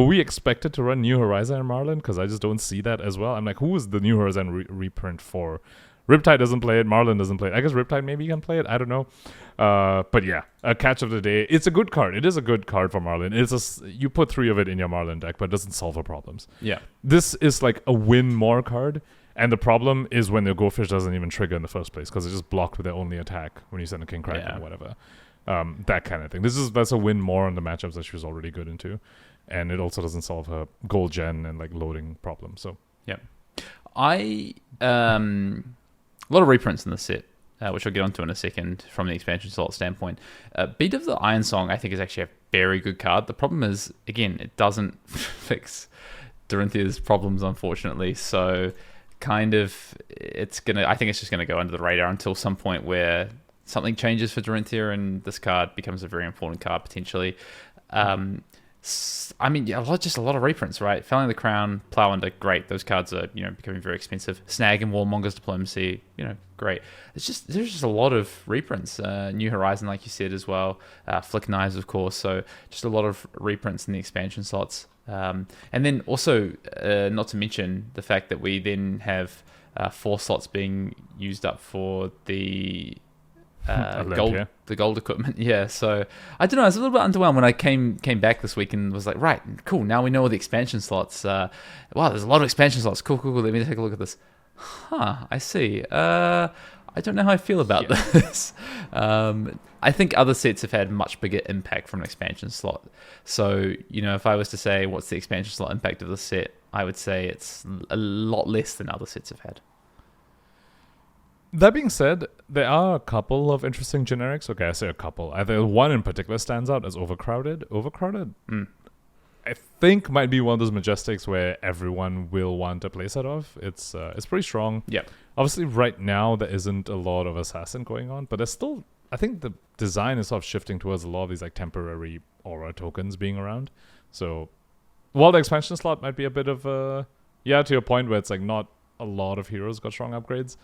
we expected to run New Horizon and Marlin? Because I just don't see that as well. I'm like, who is the New Horizon reprint for? Riptide doesn't play it. Marlin doesn't play it. I guess Riptide maybe can play it. I don't know. But yeah, a Catch of the Day. It's a good card. It is a good card for Marlin. You put 3 of it in your Marlin deck, but it doesn't solve her problems.
Yeah.
This is like a win more card. And the problem is when the Go Fish doesn't even trigger in the first place because it's just blocked with their only attack when you send a King Kraken or whatever. That kind of thing. That's a win more on the matchups that she was already good into. And it also doesn't solve her gold gen and like loading problem. So
yeah. A lot of reprints in the set, which I'll get onto in a second from the expansion slot standpoint. Beat of the Iron Song, I think, is actually a very good card. The problem is, again, it doesn't fix Dorinthia's problems, unfortunately. So, kind of, I think it's just going to go under the radar until some point where something changes for Dorinthia and this card becomes a very important card, potentially. I mean, just a lot of reprints, right? Felling the Crown, Plow Under, great. Those cards are, becoming very expensive. Snag and Warmonger's Diplomacy, great. There's just a lot of reprints. New Horizon, like you said, as well. Flick Knives, of course. So just a lot of reprints in the expansion slots. And then also, not to mention the fact that we then have 4 slots being used up for the gold equipment. Yeah, so I don't know, I was a little bit underwhelmed when I came back this week and was like, right, cool, now we know all the expansion slots. Wow, there's a lot of expansion slots. Cool, let me take a look at this. I see. I don't know how I feel about this. I think other sets have had much bigger impact from an expansion slot. So, if I was to say what's the expansion slot impact of the set, I would say it's a lot less than other sets have had.
That being said, there are a couple of interesting generics. Okay, I say a couple. I think one in particular stands out as Overcrowded. I think might be one of those Majestics where everyone will want a playset of. It's pretty strong.
Yeah.
Obviously, right now, there isn't a lot of Assassin going on, but there's still... I think the design is sort of shifting towards a lot of these like temporary aura tokens being around. So, while the expansion slot might be a bit of a... Yeah, to your point where it's like not a lot of heroes got strong upgrades.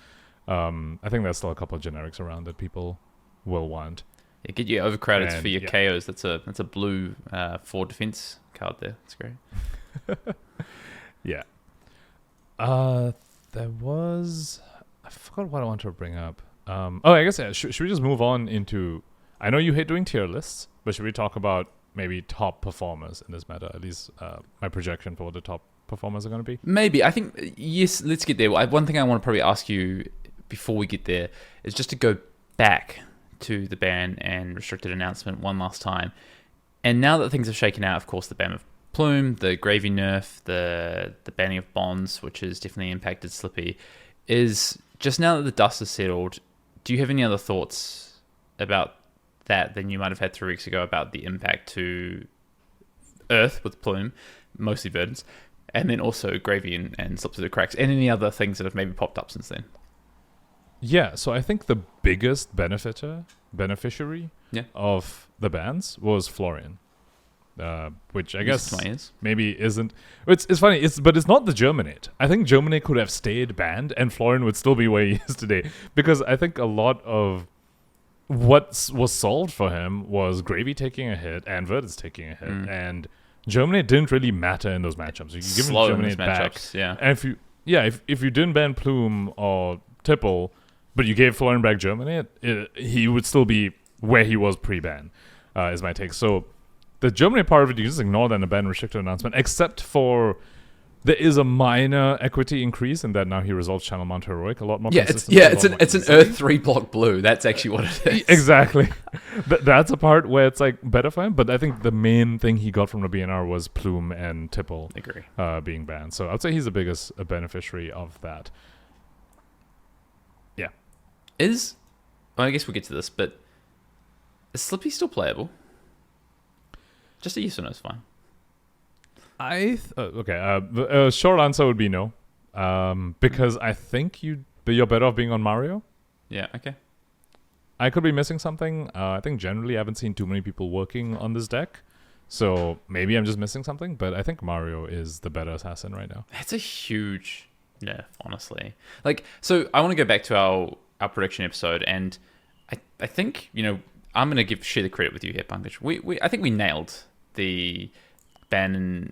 I think there's still a couple of generics around that people will want.
Yeah, get your overcrowded
And,
for your KOs. That's a blue 4 defense card there. That's great.
Yeah. There was... I forgot what I wanted to bring up. I guess, should we just move on into... I know you hate doing tier lists, but should we talk about maybe top performers in this meta? At least my projection for what the top performers are going to be?
Maybe. I think, yes, let's get there. One thing I want to probably ask you before we get there is just to go back to the ban and restricted announcement one last time. And now that things have shaken out, of course, the ban of Plume, the Gravy nerf, the banning of Bonds, which has definitely impacted Slippy, is just now that the dust has settled, do you have any other thoughts about that than you might have had 3 weeks ago about the impact to Earth with Plume, mostly Verdants, and then also Gravy and Slip Through the Cracks, and any other things that have maybe popped up since then?
Yeah, so I think the biggest beneficiary of the bans was Florian. Which I guess maybe isn't... It's funny, but it's not the Germinate. I think Germinate could have stayed banned and Florian would still be where he is today. Because I think a lot of what was solved for him was Gravy taking a hit and Verdance taking a hit. And Germinate didn't really matter in those matchups. You could give him Germinate back.
Yeah.
And if you didn't ban Plume or Tipple, but you gave Florian back Germinate, he would still be where he was pre-ban, is my take. So the Germinate part of it, you just ignore that in the ban restricted announcement, except for there is a minor equity increase in that now he resolves Channel Mount Heroic a lot more consistently.
It's an Earth 3 block blue. That's actually what it is.
Exactly. That's a part where it's like better for him, but I think the main thing he got from the BNR was Plume and Tipple being banned. So I'd say he's the biggest beneficiary of that. Yeah.
I guess we'll get to this, but is Slippy still playable? Just a yes or no is fine.
Short answer would be no, because I think you're better off being on Mario.
Yeah. Okay.
I could be missing something. I think generally I haven't seen too many people working on this deck, so maybe I'm just missing something. But I think Mario is the better assassin right now.
That's a huge nerf, honestly. So I want to go back to our prediction episode, and I think I'm going to share the credit with you here, Pankaj. I think we nailed the ban and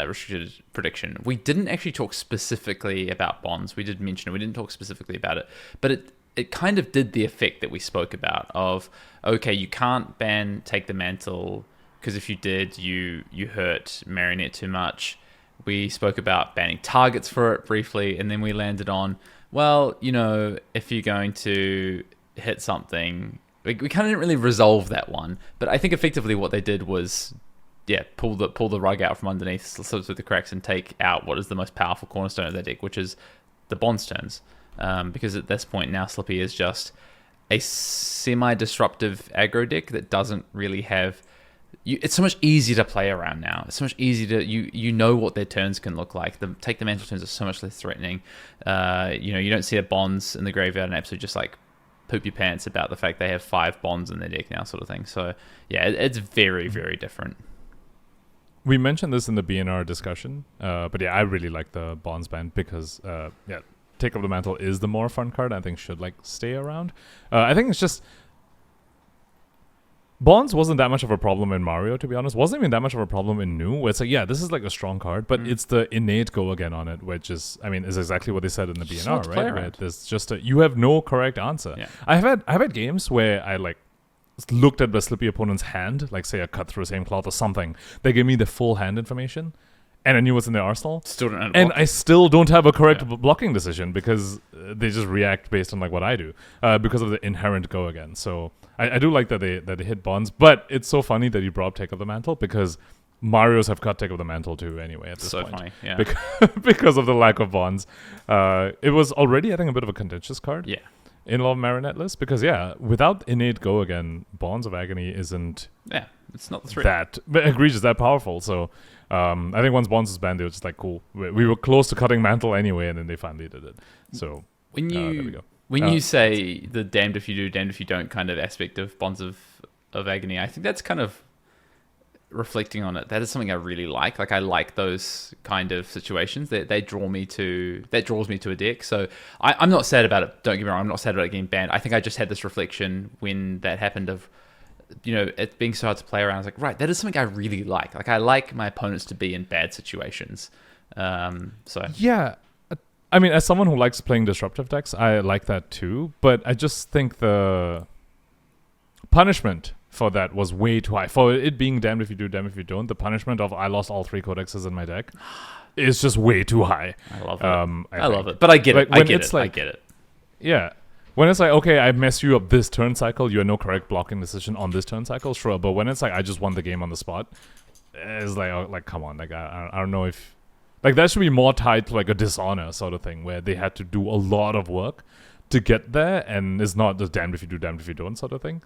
restricted prediction. We didn't actually talk specifically about Bonds. We did mention it. We didn't talk specifically about it. But it kind of did the effect that we spoke about of, okay, you can't ban Take the Mantle because if you did, you hurt Marionette too much. We spoke about banning targets for it briefly, and then we landed on, well, if you're going to hit something... We kind of didn't really resolve that one, but I think effectively what they did was, pull the rug out from underneath, slip through the cracks, and take out what is the most powerful cornerstone of their deck, which is the Bonds turns. Because at this point now, Slippy is just a semi-disruptive aggro deck that doesn't really have... it's so much easier to play around now. It's so much easier to... You know what their turns can look like. Take the Mantle turns are so much less threatening. You don't see a Bonds in the graveyard and absolutely just poop your pants about the fact they have 5 Bonds in their deck now, sort of thing. So yeah, it's very, very different.
We mentioned this in the BNR discussion, but I really like the Bonds ban because Take Up the Mantle is the more fun card. I think should stay around. I think it's just Bonds wasn't that much of a problem in Mario, to be honest. Wasn't even that much of a problem in New, where it's this is a strong card, but it's the innate go again on it, which is exactly what they said in the BNR, right? Where there's just you have no correct answer. Yeah. I've had games where I looked at the Slippy opponent's hand, say a cut through a same cloth or something. They gave me the full hand information, and I knew what's in their arsenal. I still don't have a correct blocking decision because they just react based on what I do because of the inherent go again. So I do like that they hit Bonds, but it's so funny that you brought up Take Up the Mantle because Marios have cut Take Up the Mantle too anyway at this point. So funny, yeah. Because of the lack of Bonds. It was already, I think, a bit of a contentious card. Yeah. In a lot of Marinette lists because, without innate go again, Bonds of Agony isn't...
Yeah, it's not the threat.
That egregious, that powerful. So I think once Bonds was banned, they were just cool. We were close to cutting Mantle anyway, and then they finally did it. So there we go.
When you say the damned if you do, damned if you don't kind of aspect of Bonds of Agony, I think that's kind of reflecting on it. That is something I really like. I like those kind of situations. They draws me to a deck. So I'm not sad about it. Don't get me wrong. I'm not sad about it getting banned. I think I just had this reflection when that happened of, it being so hard to play around, I was like, right, that is something I really like. Like, I like my opponents to be in bad situations. So
yeah, I mean, as someone who likes playing disruptive decks, I like that too. But I just think the punishment for that was way too high. For it being damned if you do, damned if you don't, the punishment of I lost all 3 codexes in my deck is just way too high.
I love it. I love it. But I get it. I get it.
Yeah. When it's like, okay, I mess you up this turn cycle, you had no correct blocking decision on this turn cycle, sure. But when it's like, I just won the game on the spot, it's like come on. Like, I don't know if... Like, that should be more tied to, like, a dishonor sort of thing, where they had to do a lot of work to get there, and it's not just damned if you do, damned if you don't sort of thing.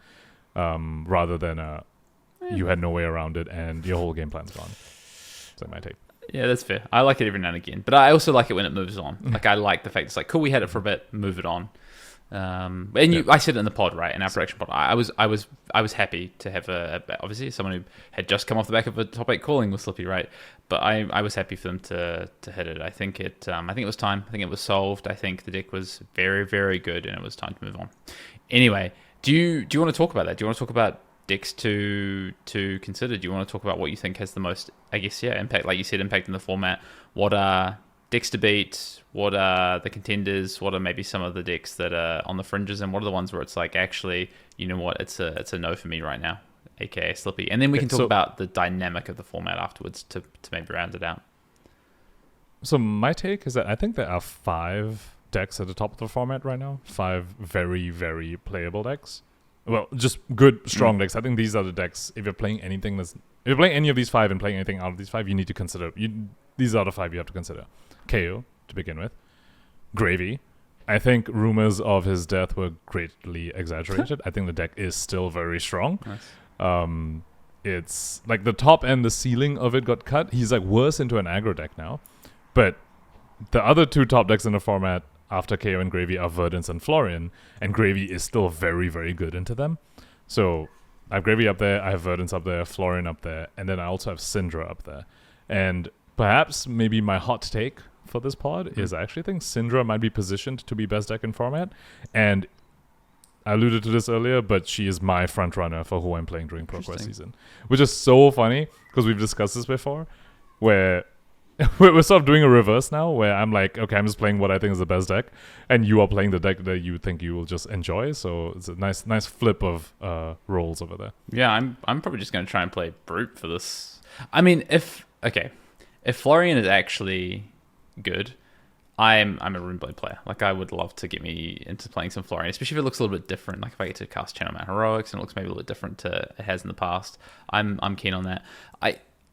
Rather than you had no way around it, and your whole game plan's gone. So my take.
Yeah, that's fair. I like it every now and again. But I also like it when it moves on. Like, I like the fact it's like, cool, we had it for a bit, move it on. I said it in the pod, right? In our production pod, I was happy to have obviously someone who had just come off the back of a top 8 calling with Slippy, right? But I was happy for them to hit it. I think it was time. I think it was solved. I think the deck was very, very good, and it was time to move on. Anyway, do you want to talk about that? Do you want to talk about decks to consider? Do you want to talk about what you think has the most, I guess, impact? Like you said, impact in the format. What are decks to beat? What are the contenders? What are maybe some of the decks that are on the fringes? And what are the ones where it's like, actually, you know what, it's a no for me right now, aka Slippy. And then we can talk about the dynamic of the format afterwards to maybe round it out.
So my take is that I think there are 5 decks at the top of the format right now. 5 very, very playable decks. Well, just good, strong decks. I think these are the decks. If you're playing any of these 5 and playing anything out of these 5, you need to consider. These are the 5 you have to consider. KO, to begin with. Gravy. I think rumors of his death were greatly exaggerated. I think the deck is still very strong. Nice. It's like the top and the ceiling of it got cut. He's like worse into an aggro deck now. But the other 2 top decks in the format after KO and Gravy are Verdance and Florian. And Gravy is still very, very good into them. So I have Gravy up there, I have Verdance up there, Florian up there, and then I also have Syndra up there. And perhaps maybe my hot take for this pod is I actually think Syndra might be positioned to be best deck in format. And I alluded to this earlier, but she is my front runner for who I'm playing during Pro Quest season. Which is so funny, because we've discussed this before, where we're sort of doing a reverse now, where I'm like, okay, I'm just playing what I think is the best deck, and you are playing the deck that you think you will just enjoy. So it's a nice flip of roles over there.
Yeah, I'm probably just going to try and play Brute for this. I mean, if Florian is actually good, I'm a Runeblade player. Like, I would love to get me into playing some Florian, especially if it looks a little bit different. Like, if I get to cast Channel Mount Heroics and it looks maybe a little bit different to it has in the past, I'm keen on that.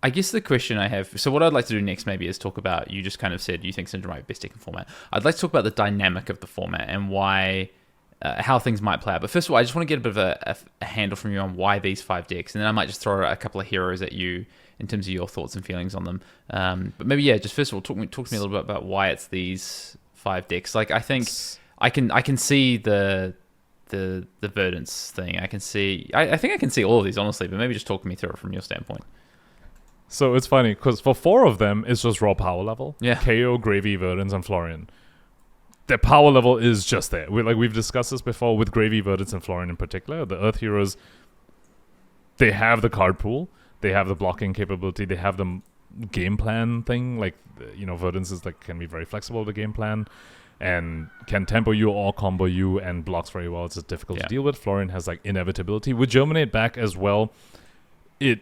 I guess the question I have, so what I'd like to do next maybe is talk about, you just kind of said you think Syndra might be best deck in format. I'd like to talk about the dynamic of the format and why, how things might play out. But first of all, I just want to get a bit of a handle from you on why these 5 decks, and then I might just throw a couple of heroes at you in terms of your thoughts and feelings on them. But maybe, just first of all, talk to me a little bit about why it's these 5 decks. Like, I think I can see the Verdance thing. I think I can see all of these, honestly, but maybe just talk me through it from your standpoint.
So it's funny, because for 4 of them, it's just raw power level.
Yeah.
KO, Gravy, Verdance, and Florian. Their power level is just there. We've discussed this before with Gravy, Verdance, and Florian in particular. The Earth Heroes, they have the card pool. They have the blocking capability. They have the game plan thing. Like, Verdance is can be very flexible with the game plan and can tempo you or combo you and blocks very well. It's just difficult to deal with. Florian has inevitability. With Germinate back as well, it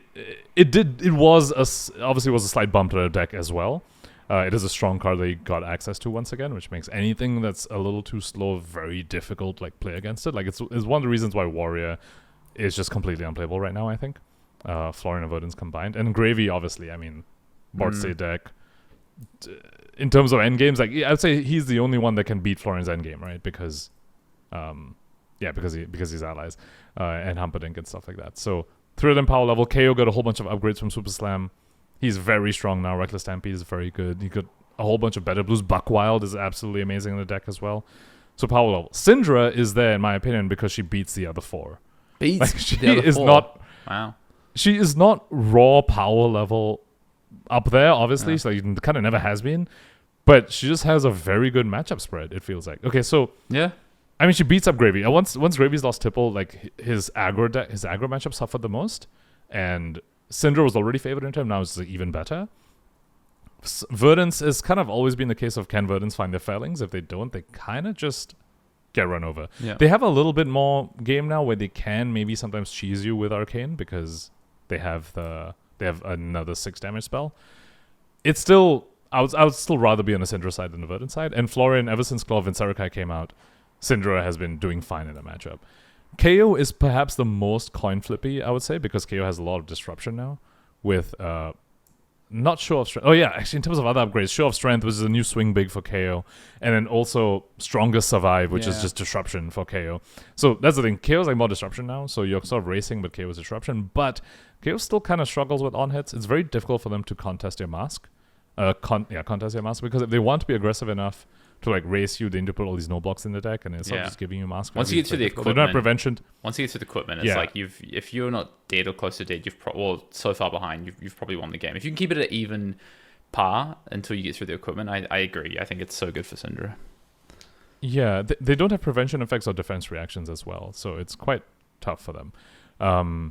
was obviously was a slight bump to the deck as well. It is a strong card that you got access to once again, which makes anything that's a little too slow very difficult play against it. It's one of the reasons why Warrior is just completely unplayable right now, I think. Florian and Verdance combined. And Gravy, obviously, I mean, board state deck. In terms of endgames, I'd say he's the only one that can beat Florian's endgame, right? Because he's allies and Humperdinck and stuff like that. So 3 of them power level. KO got a whole bunch of upgrades from Super Slam. He's very strong now. Reckless Stampede is very good. He got a whole bunch of better blues. Buckwild is absolutely amazing in the deck as well. So power level. Syndra is there, in my opinion, because she beats the other 4.
She is
not.
Wow.
She is not raw power level up there, obviously. So kind of never has been. But she just has a very good matchup spread, it feels like. Okay, so
yeah,
I mean, she beats up Gravy. Once Gravy's lost Tipple, like his aggro matchup suffered the most, and Syndra was already favored into him. Now it's even better. Verdance is kind of always been the case of, can Verdance find their failings? If they don't, they kind of just get run over.
Yeah.
They have a little bit more game now where they can maybe sometimes cheese you with Arcane because they have another 6 damage spell. It's still, I would still rather be on the Syndra side than the Verdant side. And Florian, ever since Claw of Vinserikai came out, Syndra has been doing fine in the matchup. KO is perhaps the most coin flippy, I would say, because KO has a lot of disruption now with not Show of Strength. Oh yeah, actually in terms of other upgrades, Show of Strength, which is a new swing big for KO, and then also Strongest Survive, which is just disruption for KO. So that's the thing. KO is like more disruption now, so you're sort of racing, but KO is disruption. But KO still kind of struggles with on hits. It's very difficult for them to contest your mask. Contest your mask, because if they want to be aggressive enough to like race you, they need to put all these no blocks in the deck, and it's not just giving you mask.
Once you get to the equipment,
they don't have prevention.
Once you get to the equipment, it's like if you're not dead or close to dead, so far behind, you've probably won the game. If you can keep it at even par until you get through the equipment, I agree. I think it's so good for Syndra.
Yeah, they don't have prevention effects or defense reactions as well, so it's quite tough for them.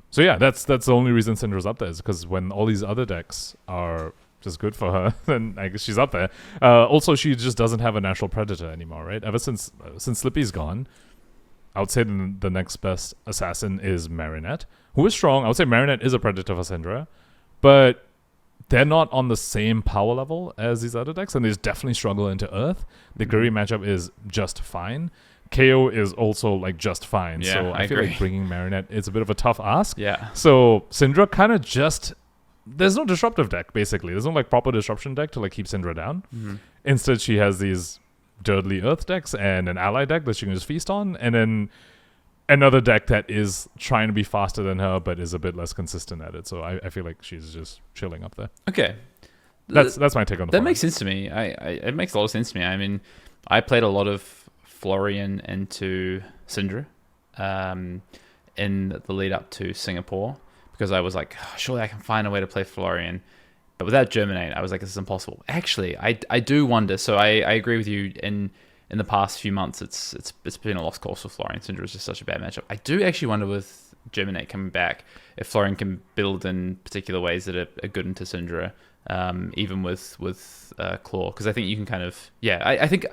So yeah, that's the only reason Syndra's up there, is because when all these other decks are just good for her, then I guess she's up there. Also, she just doesn't have a natural predator anymore, right? Ever since Slippy's gone, I would say the next best assassin is Marinette, who is strong. I would say Marinette is a predator for Syndra, but they're not on the same power level as these other decks, and they definitely struggle into Earth. The Guri matchup is just fine. KO is also like just fine.
Yeah,
so I feel
agree.
like bringing Marinette is a bit of a tough ask.
Yeah.
So Syndra kind of just, there's no disruptive deck, basically. There's no like proper disruption deck to like keep Syndra down.
Mm-hmm.
Instead, she has these dirtly Earth decks and an ally deck that she can just feast on, and then another deck that is trying to be faster than her but is a bit less consistent at it. So I feel like she's just chilling up there.
Okay.
That's my take on the
That
format.
makes sense to me. It makes a lot of sense to me. I mean, I played a lot of Florian into Syndra in the lead up to Singapore, because I was like, oh, surely I can find a way to play Florian. But without Germinate, I was like, this is impossible. Actually, I do wonder. So I agree with you. In the past few months, it's been a lost cause for Florian. Syndra is just such a bad matchup. I do actually wonder, with Germinate coming back, if Florian can build in particular ways that are good into Syndra, even with Claw, because I think you can kind of I think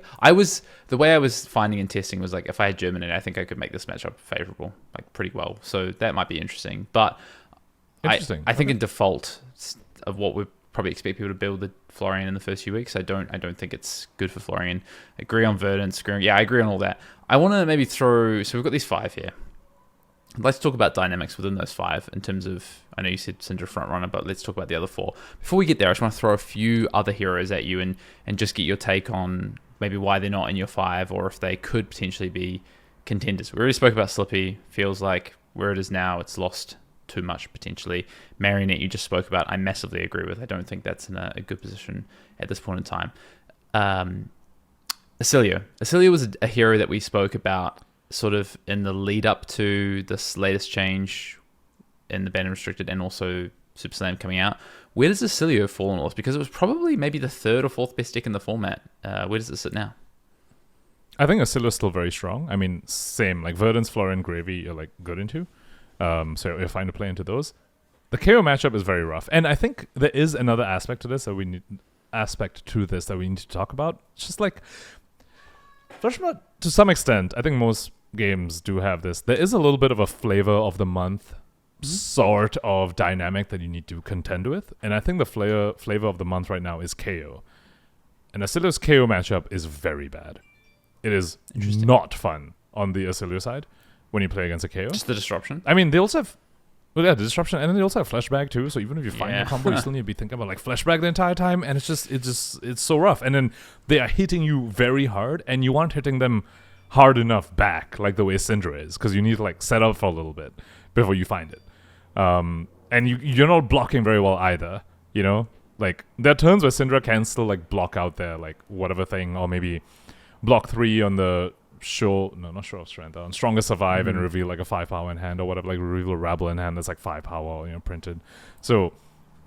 the way I was finding and testing was like, if I had Germinate, I think I could make this matchup favorable like pretty well. So that might be interesting. But I think in default of what we probably expect people to build the Florian in the first few weeks, I don't think it's good for Florian. I agree on Verdant. I agree on all that. I want to maybe throw, so we've got these 5 here. Let's talk about dynamics within those 5 in terms of, I know you said Syndra front runner, but let's talk about the other 4. Before we get there, I just want to throw a few other heroes at you and just get your take on maybe why they're not in your 5, or if they could potentially be contenders. We already spoke about Slippy. Feels like where it is now, it's lost too much potentially. Marionette, you just spoke about, I massively agree with. I don't think that's in a good position at this point in time. Acilio was a hero that we spoke about sort of in the lead up to this latest change in the Banned and Restricted, and also Super Slam coming out. Where does Acilio fall on all this? Because it was probably maybe the 3rd or 4th best deck in the format. Where does it sit now?
I think Acilio is still very strong. I mean, same, like Verdance, Florian, Gravy are like good into. So you're fine to play into those. The KO matchup is very rough. And I think there is another aspect to this that we need to talk about. It's just like, to some extent, I think most games do have this. There is a little bit of a flavor of the month sort of dynamic that you need to contend with. And I think the flavor of the month right now is KO. And Acilio's KO matchup is very bad. It is not fun on the Acilio side when you play against a KO. Just
the disruption?
I mean, they also have the disruption, and then they also have flashback too. So even if you find a combo, you still need to be thinking about like flashback the entire time, and it's so rough. And then they are hitting you very hard, and you aren't hitting them hard enough back like the way Syndra is, because you need to like set up for a little bit before you find it. And you're not blocking very well either. You know, like there are turns where Syndra can still like block out their like whatever thing, or maybe block 3 on the not Show of Strength, on Strongest Survive and reveal like a 5 power in hand, or whatever, like reveal a Rabble in hand that's like 5 power, printed. So,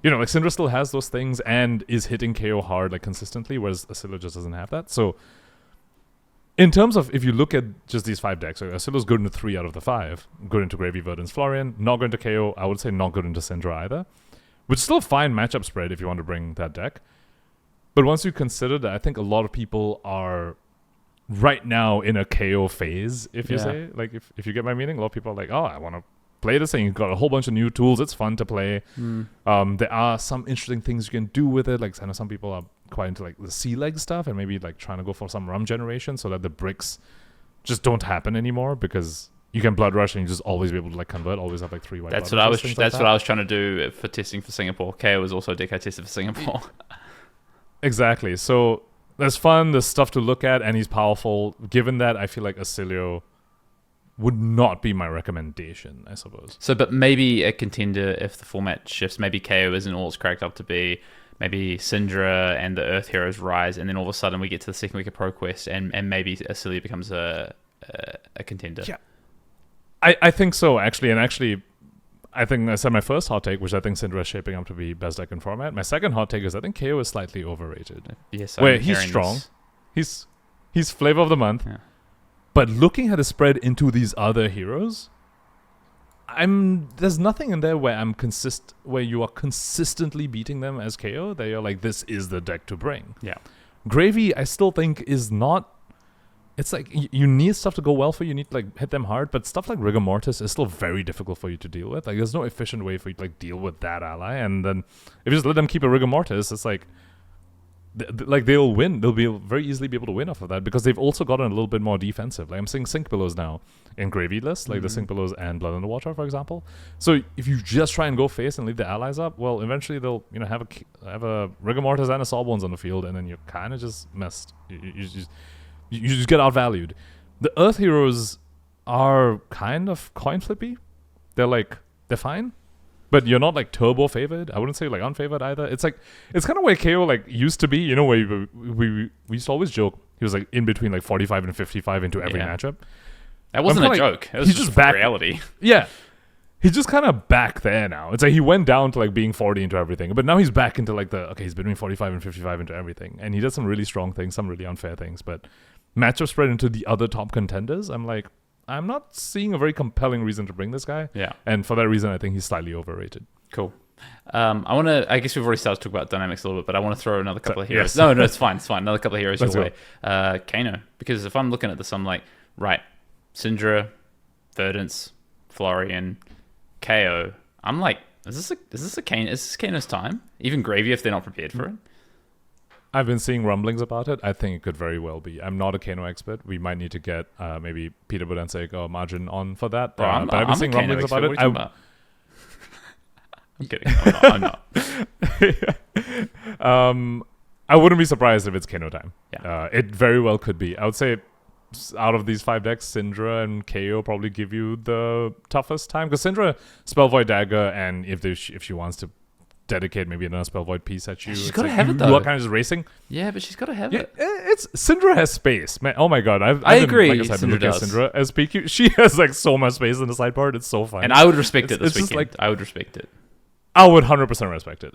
like Syndra still has those things and is hitting KO hard like consistently, whereas Acilio just doesn't have that. So in terms of if you look at just these 5 decks, Asilo's good into 3 out of the 5. Good into Gravy, Verdance, Florian. Not good into KO. I would say not good into Syndra either. Which is still a fine matchup spread if you want to bring that deck. But once you consider that, I think a lot of people are right now in a KO phase, if you say. Like, if you get my meaning, a lot of people are like, oh, I want to play this thing. You've got a whole bunch of new tools. It's fun to play. There are some interesting things you can do with it. Like, I know some people are quite into like the sea leg stuff and maybe like trying to go for some rum generation so that the bricks just don't happen anymore because you can blood rush and you just always be able to like convert, always have like 3 white.
That's what I was. That's what I was trying to do for testing for Singapore. KO was also a deck I tested for Singapore.
Exactly. So there's fun. There's stuff to look at, and he's powerful. Given that, I feel like Asilio would not be my recommendation, I suppose.
So, but maybe a contender if the format shifts. Maybe KO isn't all it's cracked up to be. Maybe Syndra and the Earth Heroes rise, and then all of a sudden we get to the second week of Pro Quest, and maybe Asilio becomes a contender.
Yeah, I think so, actually. And actually, I think I said my first hot take, which I think Syndra is shaping up to be best deck in format. My second hot take is I think KO is slightly overrated.
Yes,
where he's strong.
This.
He's flavor of the month.
Yeah.
But looking at the spread into these other heroes, there's nothing in there where where you are consistently beating them as KO. That you're like, this is the deck to bring.
Yeah.
Gravy, I still think is not. It's like you need stuff to go well for you. You need to like hit them hard, but stuff like Rigor Mortis is still very difficult for you to deal with. Like there's no efficient way for you to like deal with that ally. And then if you just let them keep a Rigor Mortis, it's like they'll win. They'll be very easily be able to win off of that because they've also gotten a little bit more defensive. Like I'm seeing Sink Billows now in Gravy lists, like the Sink Billows and Blood Underwater, for example. So if you just try and go face and leave the allies up, well, eventually they'll have a Rigor Mortis and a Sawbones on the field, and then you're kind of just messed. You just get outvalued. The Earth Heroes are kind of coin flippy. They're fine, but you're not like turbo favored. I wouldn't say like unfavored either. It's kind of where KO like used to be. You know, where we used to always joke he was like in between like 45 and 55 into every matchup.
That wasn't a joke. It was just back reality.
Yeah. He's just kind of back there now. It's like he went down to like being 40 into everything, but now he's back into like he's between 45 and 55 into everything, and he does some really strong things, some really unfair things, but matchup spread into the other top contenders, I'm not seeing a very compelling reason to bring this guy.
Yeah. And
for that reason, I think he's slightly overrated.
Cool. I guess we've already started to talk about dynamics a little bit, but I want to throw another couple of heroes. Yes. No, it's fine. Another couple of heroes your way. Kano. Because if I'm looking at this, I'm like, right, Syndra, Verdance, Florian, KO. I'm like, is this Kano's time? Even Gravy if they're not prepared for it?
I've been seeing rumblings about it. I think it could very well be. I'm not a Kano expert. We might need to get maybe Peter Budansek or Margin on for that. But I've been seeing rumblings about it. I'm kidding. I'm not. I wouldn't be surprised if it's Kano time.
Yeah.
It very well could be. I would say out of these 5 decks, Syndra and KO probably give you the toughest time. Because Syndra, Spell Void Dagger, and if she wants to dedicate maybe another Spell Void piece at you.
She's got to have it though.
You are kind of just racing.
Yeah, but she's got to have it.
It's Syndra has space, man. Oh my god,
I agree.
Like I said, I've been looking at Syndra as PQ. She has like so much space in the sideboard. It's so fun,
and I would respect it this weekend. I would respect it.
I would 100% respect it.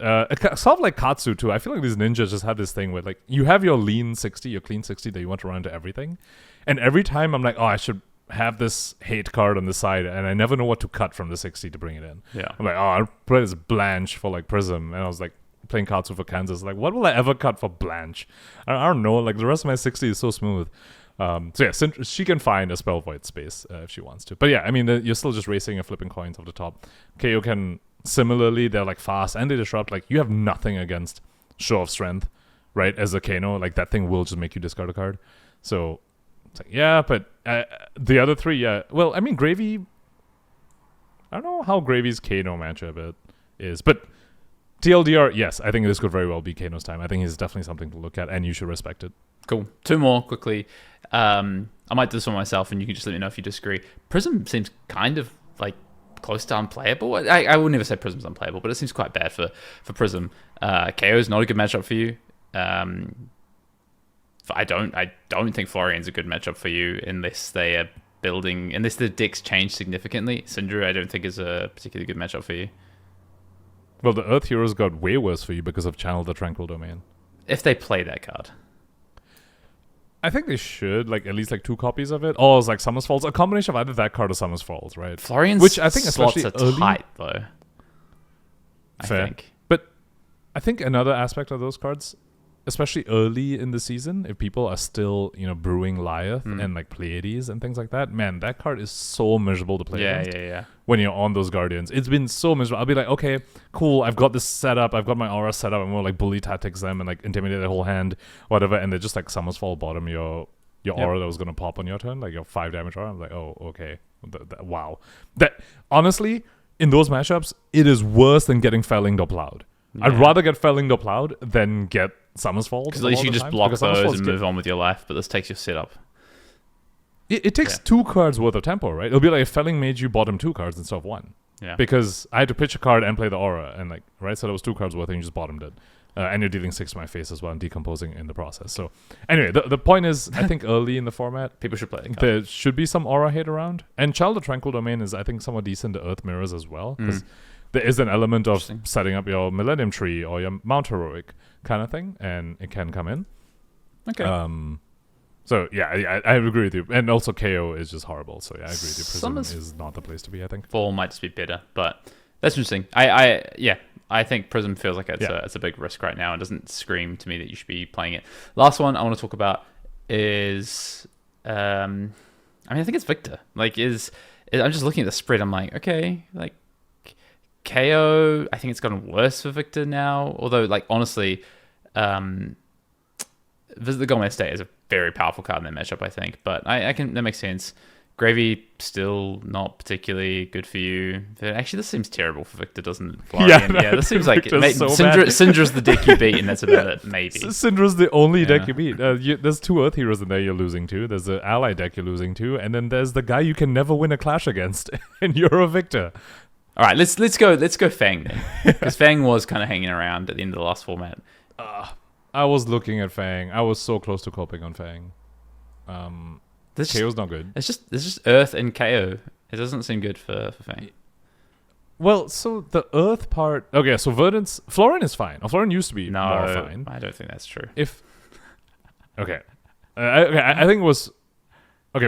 Sort of like Katsu too. I feel like these ninjas just have this thing where like you have your lean 60, your clean 60 that you want to run into everything, and every time I'm like, oh, I should have this hate card on the side, and I never know what to cut from the 60 to bring it in.
Yeah.
I'm like, oh, I'll play this Blanche for like Prism, and I was like playing Katsu for Kansas. Like, what will I ever cut for Blanche? I don't know. Like the rest of my 60 is so smooth. So yeah, she can find a Spell Void space if she wants to. But yeah, I mean, you're still just racing and flipping coins off the top. KO can similarly, they're like fast and they disrupt. Like you have nothing against Show of Strength, right? As a Kano, like that thing will just make you discard a card. So it's like, yeah, but the other 3, yeah. Well, I mean, Gravy, I don't know how Gravy's Kano matchup is, but TLDR, yes, I think this could very well be Kano's time. I think he's definitely something to look at, and you should respect it.
Cool. 2 more quickly. I might do this one myself, and you can just let me know if you disagree. Prism seems kind of like close to unplayable. I would never say Prism's unplayable, but it seems quite bad for Prism. KO is not a good matchup for you. I don't think Florian's a good matchup for you unless the decks change significantly. Syndra, I don't think is a particularly good matchup for you.
Well, the Earth Heroes got way worse for you because of Channel the Tranquil Domain.
If they play that card.
I think they should, like, at least, like, 2 copies of it. Or it's, like, Summer's Falls. A combination of either that card or Summer's Falls, right?
Florian's
Which I think
slots
especially
are
early,
tight, though.
Fair.
I think.
But I think another aspect of those cards, especially early in the season, if people are still, brewing Lyeth and, like, Pleiades and things like that, man, that card is so miserable to play against.
Yeah.
When you're on those Guardians. It's been so miserable. I'll be like, okay, cool, I've got this set up, I've got my aura set up, I'm gonna, like, bully tactics them and, like, intimidate their whole hand, whatever, and they just, like, Summer's Fall bottom your aura that was gonna pop on your turn, like, your 5 damage aura. I'm like, oh, okay. Wow. That, honestly, in those matchups, it is worse than getting Fellinged or Plowed. Yeah. I'd rather get Fellinged or Plowed than get Summer's Fall.
Because at least you just block those and move on with your life, but this takes your setup.
It takes 2 cards worth of tempo, right? It'll be like if Felling made you bottom 2 cards instead of 1.
Yeah.
Because I had to pitch a card and play the aura, and like, right? So that was 2 cards worth, and you just bottomed it. And you're dealing 6 to my face as well and decomposing in the process. So anyway, the point is, I think early in the format,
people should play it.
There should be some aura hate around. And Child of Tranquil Domain is, I think, somewhat decent to Earth Mirrors as well. Because there is an element of setting up your Millennium Tree or your Mount Heroic kind of thing, and it can come in. Okay. So, yeah, I agree with you. And also, KO is just horrible. So, yeah, I agree with you. Prism is not the place to be, I think.
Fall might just be better, but that's interesting. I think Prism feels like it's a big risk right now. It doesn't scream to me that you should be playing it. Last one I want to talk about is... I think it's Victor. I'm just looking at the spread. I'm like, okay, like, KO, I think it's gotten worse for Victor now. Although, like, honestly... Visit the Gomez State is a very powerful card in that matchup, I think. But that makes sense. Gravy still not particularly good for you. Actually, this seems terrible for Victor, doesn't it? Yeah, this seems like Syndra's the deck you beat, and that's about it, maybe.
Syndra's the only deck you beat. There's 2 Earth Heroes in there you're losing to. There's the ally deck you're losing to, and then there's the guy you can never win a clash against, and you're a Victor.
All right, let's go Fang then, because Fang was kind of hanging around at the end of the last format.
I was looking at Fang. I was so close to coping on Fang. KO's not good.
It's just Earth and KO. It doesn't seem good for Fang.
Well, so the Earth part... Okay, so Florin is fine. Florin used to be more fine.
I don't think that's true.
Okay. I think it was... Okay.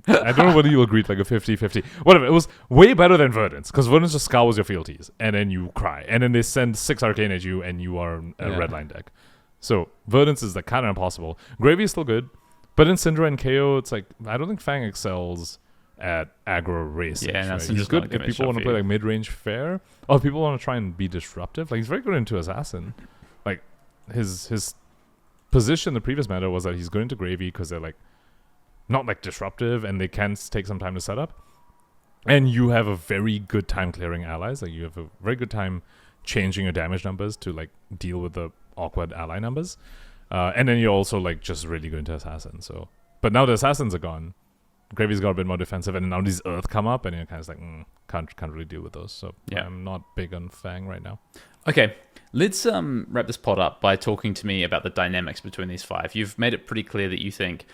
I don't know whether you'll agree to like a 50-50. Whatever. It was way better than Verdance, because Verdance just scours your fealties, and then you cry. And then they send 6 Arcane at you, and you are a redline deck. So Verdance is like kind of impossible. Gravy is still good, but in Syndra and KO, it's like, I don't think Fang excels at aggro race.
Yeah,
right? He's good if people want to play like mid-range fair, or if people want to try and be disruptive. Like, he's very good into Assassin. Like, his position in the previous meta was that he's good into Gravy because they're like not like disruptive and they can take some time to set up. And you have a very good time clearing allies. Like, you have a very good time changing your damage numbers to like deal with the awkward ally numbers. And then you're also like just really good into Assassin. So, but now the Assassins are gone. Gravy's got a bit more defensive, and now these Earth come up, and you're kind of like, can't really deal with those. So yeah, I'm not big on Fang right now.
Okay, let's wrap this pod up by talking to me about the dynamics between these 5. You've made it pretty clear that you think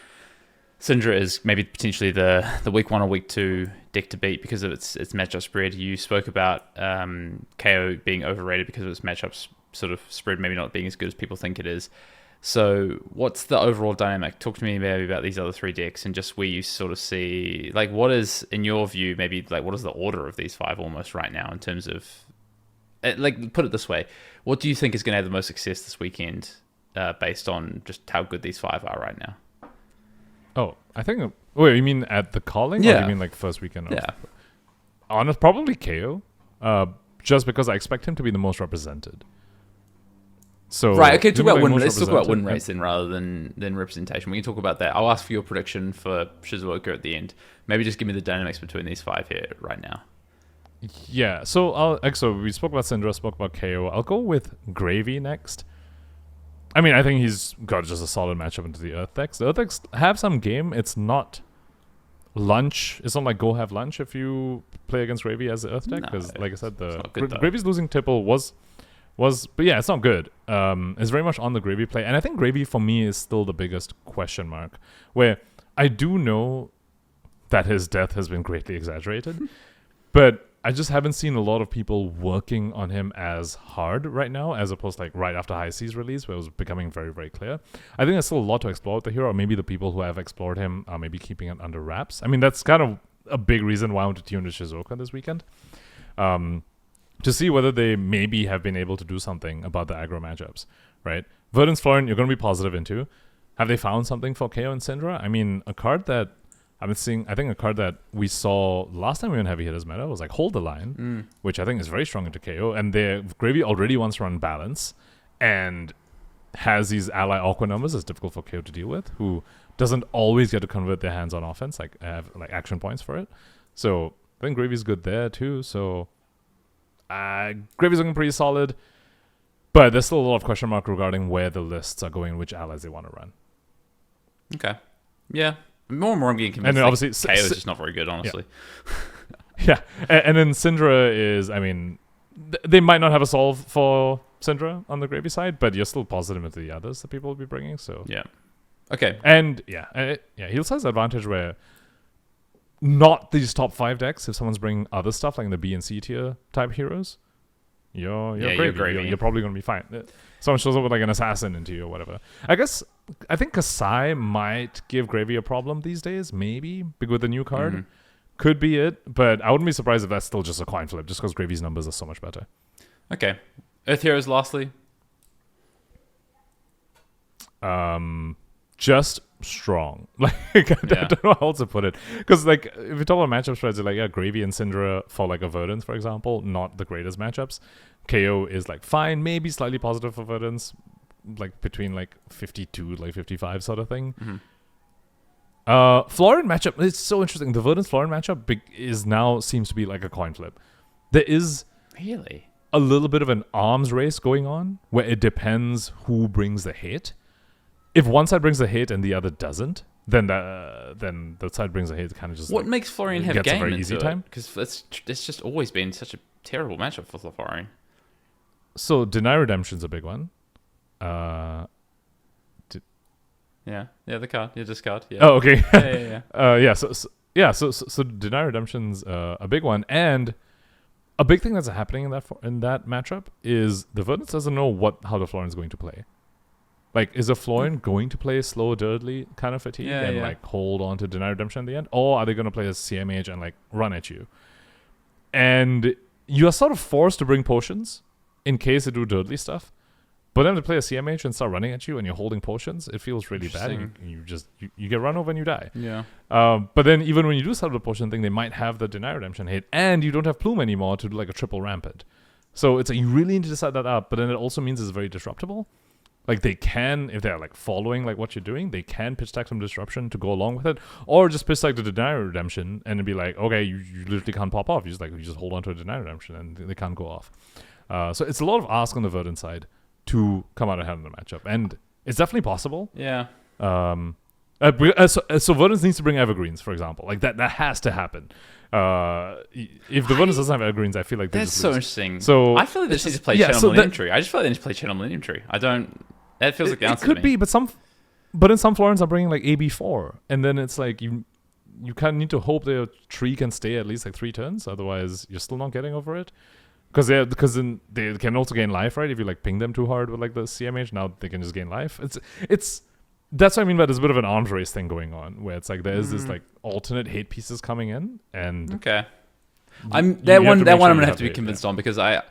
Syndra is maybe potentially the week 1 or week 2 deck to beat because of its matchup spread. You spoke about KO being overrated because of its matchup sort of spread maybe not being as good as people think it is. So what's the overall dynamic? Talk to me maybe about these other 3 decks and just where you sort of see, like, what is, in your view, maybe like what is the order of these 5 almost right now in terms of, like, put it this way, what do you think is going to have the most success this weekend based on just how good these 5 are right now?
Oh, I think, wait, you mean at the calling?
Yeah.
Or you mean like first weekend? Probably KO, just because I expect him to be the most represented. So
right, okay, let's talk about win rates then rather than representation. We can talk about that. I'll ask for your prediction for Shizuoka at the end. Maybe just give me the dynamics between these 5 here right now.
Yeah, so we spoke about Syndra, spoke about KO. I'll go with Gravy next. I mean, I think he's got just a solid matchup into the Earth decks. The Earth decks have some game. It's not lunch. It's not like go have lunch if you play against Gravy as the Earth deck. Because, like I said, Gravy's losing Tipple was, but yeah, it's not good. It's very much on the Gravy play. And I think Gravy, for me, is still the biggest question mark. Where I do know that his death has been greatly exaggerated. But I just haven't seen a lot of people working on him as hard right now, as opposed to like right after High Seas release, where it was becoming very, very clear. I think there's still a lot to explore with the hero, or maybe the people who have explored him are maybe keeping it under wraps. I mean, that's kind of a big reason why I want to tune to Shizuoka this weekend. To see whether they maybe have been able to do something about the aggro matchups, right? Verdant's Florian, you're going to be positive into. Have they found something for KO and Syndra? I mean, a card that I've been seeing, I think a card that we saw last time we were in Heavy Hitters meta was like Hold the Line, which I think is very strong into KO. And their Gravy already wants to run Balance and has these ally awkward numbers that's difficult for KO to deal with, who doesn't always get to convert their hands on offense, like have like action points for it. So I think Gravy's good there too. So Gravy's looking pretty solid, but there's still a lot of question mark regarding where the lists are going, which allies they want to run.
Okay. Yeah. More and more I'm getting convinced.
And then obviously
KO is just not very good, honestly.
Yeah. And then Syndra is, I mean, they might not have a solve for Syndra on the Gravy side, but you're still positive into the others that people will be bringing. So
yeah. Okay.
And Heels has the advantage where not these top 5 decks, if someone's bringing other stuff like the B and C tier type heroes, you're Gravy. You're probably going to be fine. Someone shows up with like an assassin into you or whatever. I think Kasai might give Gravy a problem these days, maybe, with the new card. Could be it, but I wouldn't be surprised if that's still just a coin flip, just because Gravy's numbers are so much better.
Okay. Earth Heroes lastly.
Just strong. Like I don't know how else to put it. Because like if you talk about matchup spreads, like Gravy and Syndra for like a Verdance, for example, not the greatest matchups. KO is like fine, maybe slightly positive for Verdance, like between like 52 like 55 sort of thing. Florian matchup, it's so interesting. The Verdance Florian matchup is now seems to be like a coin flip. There is
really
a little bit of an arms race going on where it depends who brings the hit. If one side brings the hit and the other doesn't, then the side brings the hit kind of just.
What makes Florian have a game
very easy time?
Because it's just always been such a terrible matchup for Florian.
So Deny Redemption's a big one.
Yeah, the card. Yeah, this card. Yeah.
Oh, okay.
Yeah.
So Deny Redemption's a big one, and a big thing that's happening in that matchup is the Verdance doesn't know how the Florian's going to play. Like, is a Florian going to play slow, dirtly kind of fatigue and like hold on to Deny Redemption at the end, or are they going to play a CMH and like run at you? And you are sort of forced to bring potions in case they do dirtly stuff. But then to play a CMH and start running at you and you're holding potions, it feels really bad. You get run over and you die.
Yeah.
But then even when you do start the potion thing, they might have the Deny Redemption hit, and you don't have Plume anymore to do like a triple rampant. So it's like you really need to set that up. But then it also means it's very disruptible. Like they can, if they're like following like what you're doing, they can pitch stack some disruption to go along with it, or just pitch stack the Deny Redemption and it'd be like, okay, you literally can't pop off. You just hold on to a Deny Redemption and they can't go off. So it's a lot of ask on the Verdant side to come out ahead in the matchup, and it's definitely possible.
Yeah.
So Verdant needs to bring Evergreens, for example. Like that has to happen. If the Verdant doesn't have Evergreens, I feel like
that's so interesting.
So
I feel like they just need to play Channel Millennium Tree. I just feel like they need to play Channel Millennium Tree. I don't. That feels like the answer.
It could be, but then some Florians are bringing like AB4, and then it's like you kind of need to hope their tree can stay at least like 3 turns. Otherwise, you're still not getting over it. Because then they can also gain life, right? If you like ping them too hard with like the CMH, now they can just gain life. It's that's what I mean by there's a bit of an arms race thing going on, where it's like there is this like alternate hate pieces coming in, and
okay, that one I'm gonna have to be convinced on, because I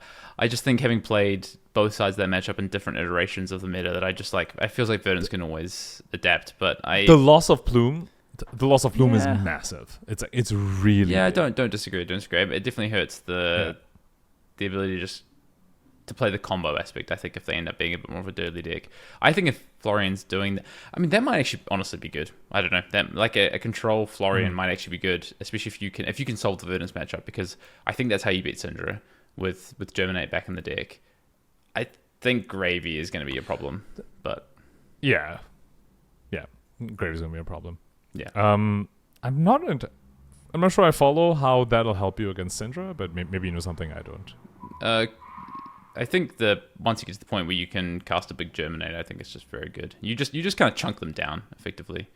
just think, having played both sides of that matchup in different iterations of the meta, that I just like, it feels like Verdance can always adapt, but the
loss of Plume is massive. It's really big.
Don't disagree. It definitely hurts the ability to play the combo aspect. I think if they end up being a bit more of a dirty deck, I think if Florian's doing that, I mean, that might actually honestly be good. I don't know, that like a control Florian might actually be good, especially if you can solve the Verdance matchup, because I think that's how you beat Syndra with Germinate back in the deck. I think Gravy is going to be a problem, but
yeah, Gravy's going to be a problem.
Yeah.
I'm not sure I follow how that'll help you against Syndra, but maybe you know something I don't.
I think that once you get to the point where you can cast a big Germinate, I think it's just very good. You just kind of chunk them down effectively.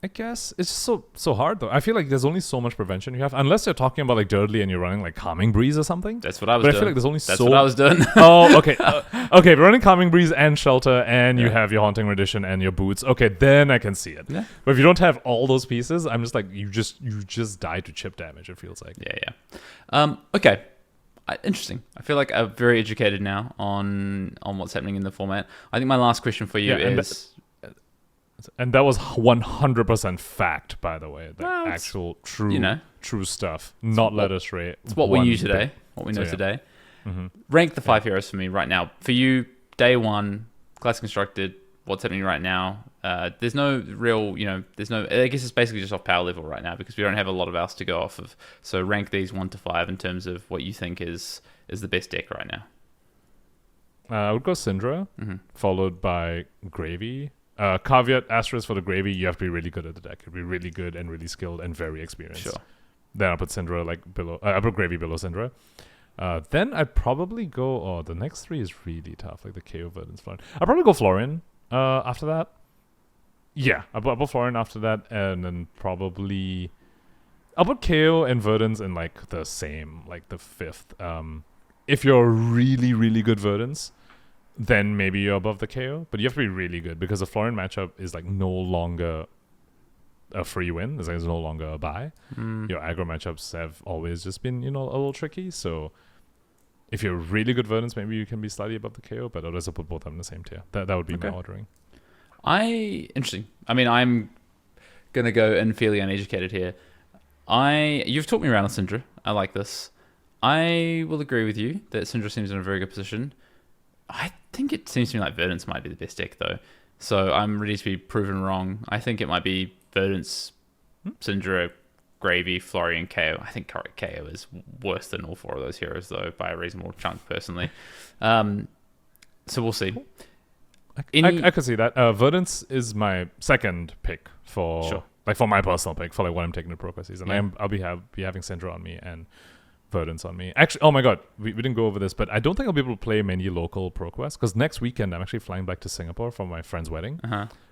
I guess it's so hard though. I feel like there's only so much prevention you have, unless you're talking about like Dirtly and you're running like Calming Breeze or something.
That's what I was
but
doing.
I feel like there's only
That's what I was doing.
Oh, okay. Okay, but running Calming Breeze and Shelter, and you have your Haunting Rendition and your Boots. Okay, then I can see it.
Yeah.
But if you don't have all those pieces, I'm just like, you just die to chip damage, it feels like.
Yeah. Okay. Interesting. I feel like I'm very educated now on what's happening in the format. I think my last question for you is...
And that was 100% fact, by the way. Like
well,
actual, true stuff. Not led astray.
It's what we knew today. What we know today. Mm-hmm. Rank the 5 heroes for me right now. For you, day one, class constructed, what's happening right now. There's no real, I guess it's basically just off power level right now because we don't have a lot of else to go off of. So rank these 1 to 5 in terms of what you think is the best deck right now.
I would go Syndra, followed by Gravy. Caveat, asterisk for the Gravy, you have to be really good at the deck. You have to be really good and really skilled and very experienced. Sure. Then I'll put Syndra below. I put Gravy below Syndra. Then I'd probably go. The next 3 is really tough, like the KO Verdance Florian. I'll probably go Florian after that. Yeah, I'll put Florian after that, and then probably I'll put KO and Verdance in like the same, like the 5th. If you're really, really good Verdance, then maybe you're above the KO, but you have to be really good because the Florian matchup is like no longer a free win. It's no longer a buy. Your aggro matchups have always just been, a little tricky. So if you're really good Verdance, maybe you can be slightly above the KO, but otherwise I'll put both of them in the same tier. That would be my ordering.
Interesting. I mean, I'm going to go in fairly uneducated here. You've taught me around on Syndra. I like this. I will agree with you that Syndra seems in a very good position. I think it seems to me like Verdance might be the best deck, though. So I'm ready to be proven wrong. I think it might be Verdance, Syndra, Gravy, Florian, KO. I think KO is worse than all 4 of those heroes, though, by a reasonable chunk, personally. So we'll see.
I could see that. Verdance is my second pick for my personal pick for like what I'm taking to Pro Quest season. Yeah. I'll be having Syndra on me and Verdance on me. Actually, oh my god, we didn't go over this, but I don't think I'll be able to play many local Pro Quests because next weekend I'm actually flying back to Singapore for my friend's wedding.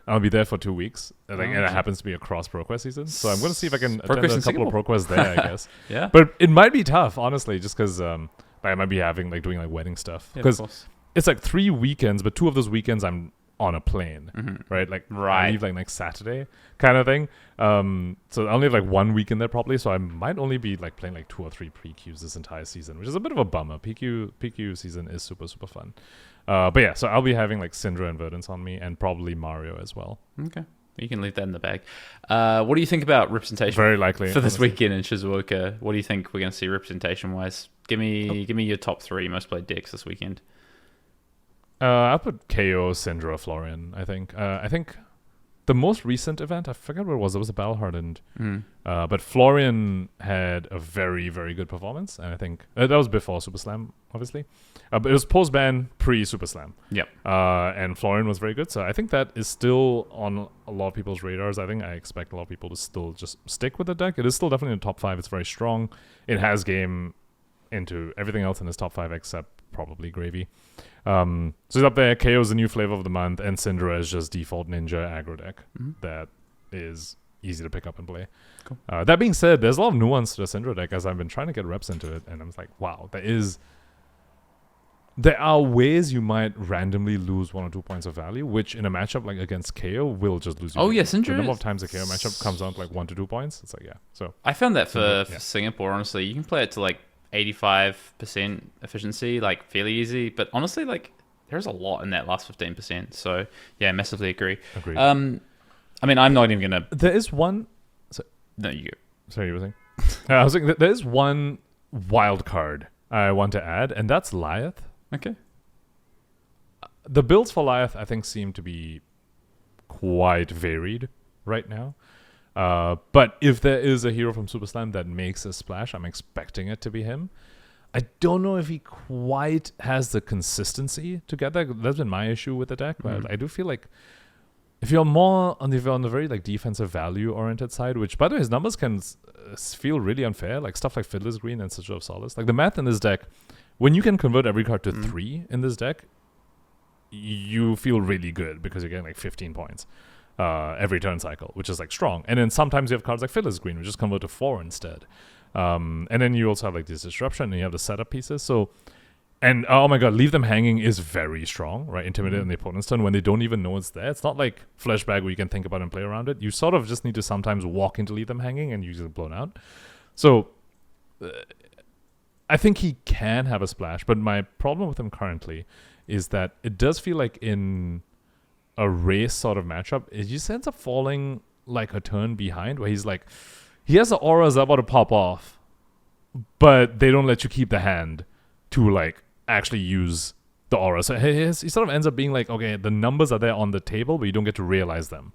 I'll be there for 2 weeks, and it happens to be a cross Pro Quest season, so I'm going to see if I can attend a couple of Pro Quests there, I guess.
Yeah,
but it might be tough, honestly, just because I might be doing like wedding stuff because it's like 3 weekends, but 2 of those weekends I'm on a plane, right? Like I leave like next Saturday kind of thing. So I only have like 1 week in there probably, so I might only be like playing like 2 or 3 pre-Qs this entire season, which is a bit of a bummer. PQ season is super, super fun. But yeah, so I'll be having like Syndra and Verdance on me and probably Mario as well.
Okay. You can leave that in the bag. What do you think about representation?
Very likely.
For this weekend in Shizuoka, what do you think we're going to see representation-wise? Give me your top 3 most played decks this weekend.
I'll put KO, Syndra, Florian, I think. I think the most recent event, I forget what it was. It was a Battle Hardened. But Florian had a very, very good performance. And I think that was before Super Slam, obviously. But it was post-ban, pre-Super Slam.
Yep.
And Florian was very good. So I think that is still on a lot of people's radars. I think I expect a lot of people to still just stick with the deck. It is still definitely in the top 5. It's very strong. It has game into everything else in his top 5 except probably Gravy. So he's up there. KO is the new flavor of the month, and Syndra is just default ninja aggro deck that is easy to pick up and play.
Cool.
That being said, there's a lot of nuance to the Syndra deck as I've been trying to get reps into it, and I'm like, wow, there are ways you might randomly lose 1 or 2 points of value, which in a matchup like against KO will just lose you.
Oh yeah, Syndra.
The number of times the KO matchup comes down to like 1 to 2 points, it's like, yeah. So
I found that for Singapore, honestly, you can play it to like 85% efficiency, like fairly easy, but honestly, like there's a lot in that last 15%. So yeah, massively agree.
Agreed.
I mean, I'm not even gonna.
There is one.
No, you.
Sorry, you were saying. I was saying there is one wild card I want to add, and that's Lyeth.
Okay.
The builds for Lyeth, I think, seem to be quite varied right now. But if there is a hero from Super Slam that makes a splash, I'm expecting it to be him. I don't know if he quite has the consistency to get that. That's been my issue with the deck. But I do feel like if you're more on the very like defensive value oriented side, which by the way his numbers can feel really unfair, like stuff like Fiddler's Green and Sigil of Solace. Like the math in this deck, when you can convert every card to 3 in this deck, you feel really good because you're getting like 15 points. every turn cycle, which is like strong. And then sometimes you have cards like Fiddler's Green, which just convert to 4 instead. And then you also have like this disruption, and you have the setup pieces. So, and oh my god, leave them hanging is very strong, right? Intimidate on the opponent's turn when they don't even know it's there. It's not like Fleshbag where you can think about and play around it. You sort of just need to sometimes walk into leave them hanging and use it blown out. So, I think he can have a splash, but my problem with him currently is that it does feel like in a race sort of matchup, it just ends up falling like a turn behind, where he's like, he has the auras about to pop off, but they don't let you keep the hand to like actually use the aura. So he sort of ends up being like, okay, the numbers are there on the table, but you don't get to realize them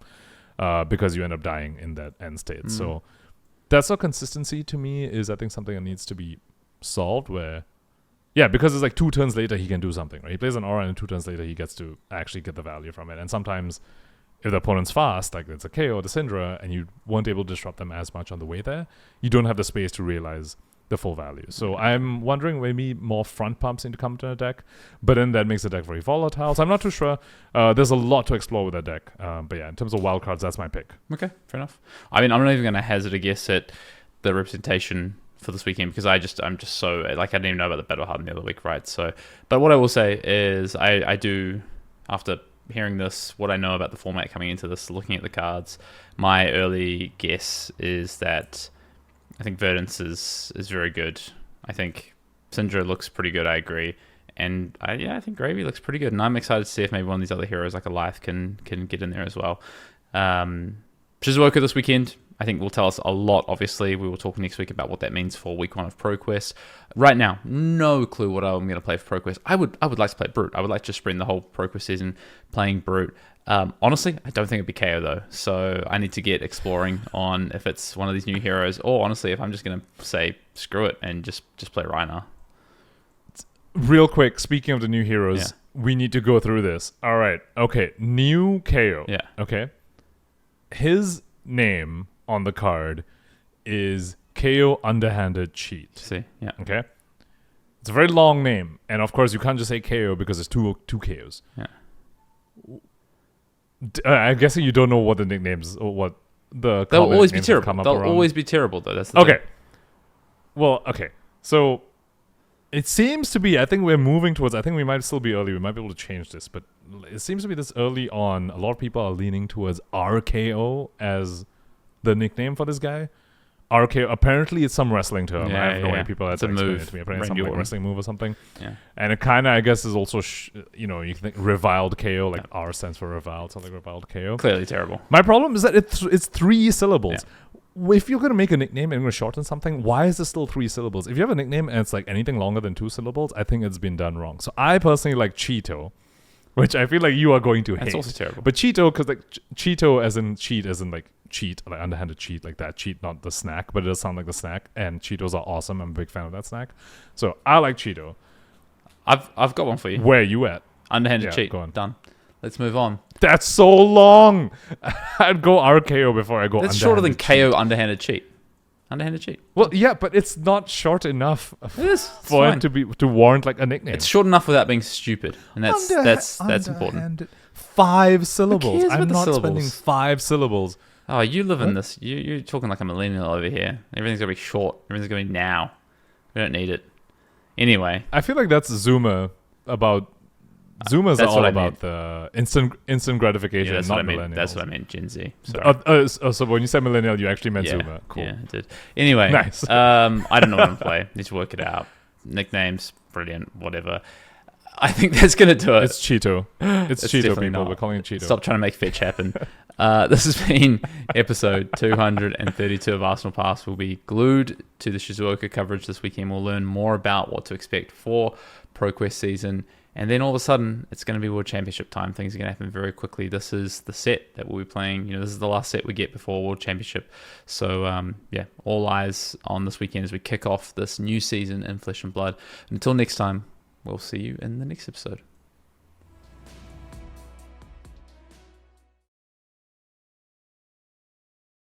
because you end up dying in that end state. So that's sort of consistency to me is, I think, something that needs to be solved, where because it's like 2 turns later he can do something, right? He plays an aura and 2 turns later he gets to actually get the value from it. And sometimes if the opponent's fast, like it's a KO or the Syndra, and you weren't able to disrupt them as much on the way there, you don't have the space to realize the full value. So I'm wondering maybe more front pumps need to come to a deck, but then that makes the deck very volatile. So I'm not too sure. There's a lot to explore with that deck. But yeah, in terms of wildcards, that's my pick.
Okay, fair enough. I mean, I'm not even going to hazard a guess at the representation for this weekend, because I'm just so, like, I didn't even know about the Battle Harden the other week, right? So, but what I will say is I do, after hearing this, what I know about the format coming into this, looking at the cards, my early guess is that I think Verdance is very good. I think Syndra looks pretty good, I agree. And I think Gravy looks pretty good. And I'm excited to see if maybe one of these other heroes like Alith can get in there as well. Shizuoka this weekend, I think will tell us a lot. Obviously, we will talk next week about what that means for week 1 of Pro Quest. Right now, no clue what I'm going to play for Pro Quest. I would like to play Brute. I would like to spend the whole Pro Quest season playing Brute. Honestly, I don't think it'd be KO though. So I need to get exploring on if it's one of these new heroes, or honestly, if I'm just going to say screw it and just play Rhina.
Real quick, speaking of the new heroes, we need to go through this. All right. Okay. New KO.
Yeah.
Okay. His name on the card is KO Underhanded Cheat.
See? Yeah.
Okay. It's a very long name, and of course you can't just say KO because it's two KOs.
Yeah.
I'm guessing you don't know what the nicknames or what the
they'll always be
nicknames
terrible.
come up
They'll
around.
always be terrible though. That's the
okay.
thing.
Well, okay. So it seems to be, I think we're moving towards, I think we might still be early. We might be able to change this, but it seems to be this early on. A lot of people are leaning towards RKO as the nickname for this guy. RKO, apparently it's some wrestling term. I have no idea. People had to explain it to me. Apparently it's some like wrestling move or something.
Yeah.
And it kind of, I guess, is also, you can think reviled KO, like R stands for reviled, something like reviled KO.
Clearly terrible.
My problem is that it's 3 syllables. Yeah. If you're going to make a nickname and you're going to shorten something, why is it still 3 syllables? If you have a nickname and it's like anything longer than 2 syllables, I think it's been done wrong. So I personally like Cheeto, which I feel like you are going to hate.
That's also terrible.
But Cheeto, because like Cheeto as in cheat, as in like cheat, like underhanded cheat, like that cheat, not the snack, but it does sound like the snack. And Cheetos are awesome. I'm a big fan of that snack. So I like Cheeto.
I've got one for you.
Where are you at?
Underhanded cheat.
Go on.
Done. Let's move on.
That's so long. I'd go RKO before I go.
That's shorter than KO underhanded cheat. Underhanded cheat.
Well, yeah, but it's not short enough for it to warrant like a nickname.
It's short enough without being stupid, and that's important.
5 syllables.
I'm
not spending 5 syllables.
Oh, you live in this. You're talking like a millennial over here. Everything's gonna be short. Everything's gonna be now. We don't need it. Anyway,
I feel like that's Zuma about. Zumas are all about the instant gratification,
that's
not
what I meant.
millennials.
That's what I meant, Gen Z. Sorry.
So when you said millennial, you actually meant Zuma. Cool.
Yeah, I did. Anyway,
nice.
I don't know what I'm playing. Need to work it out. Nicknames, brilliant, whatever. I think that's going to do it.
It's Cheeto. It's Cheeto, people.
Not.
We're calling it Cheeto.
Stop trying to make fetch happen. This has been episode 232 of Arsenal Pass. We'll be glued to the Shizuoka coverage this weekend. We'll learn more about what to expect for Pro Quest season. And then all of a sudden, it's going to be World Championship time. Things are going to happen very quickly. This is the set that we'll be playing. This is the last set we get before World Championship. So, all eyes on this weekend as we kick off this new season in Flesh and Blood. Until next time, we'll see you in the next episode.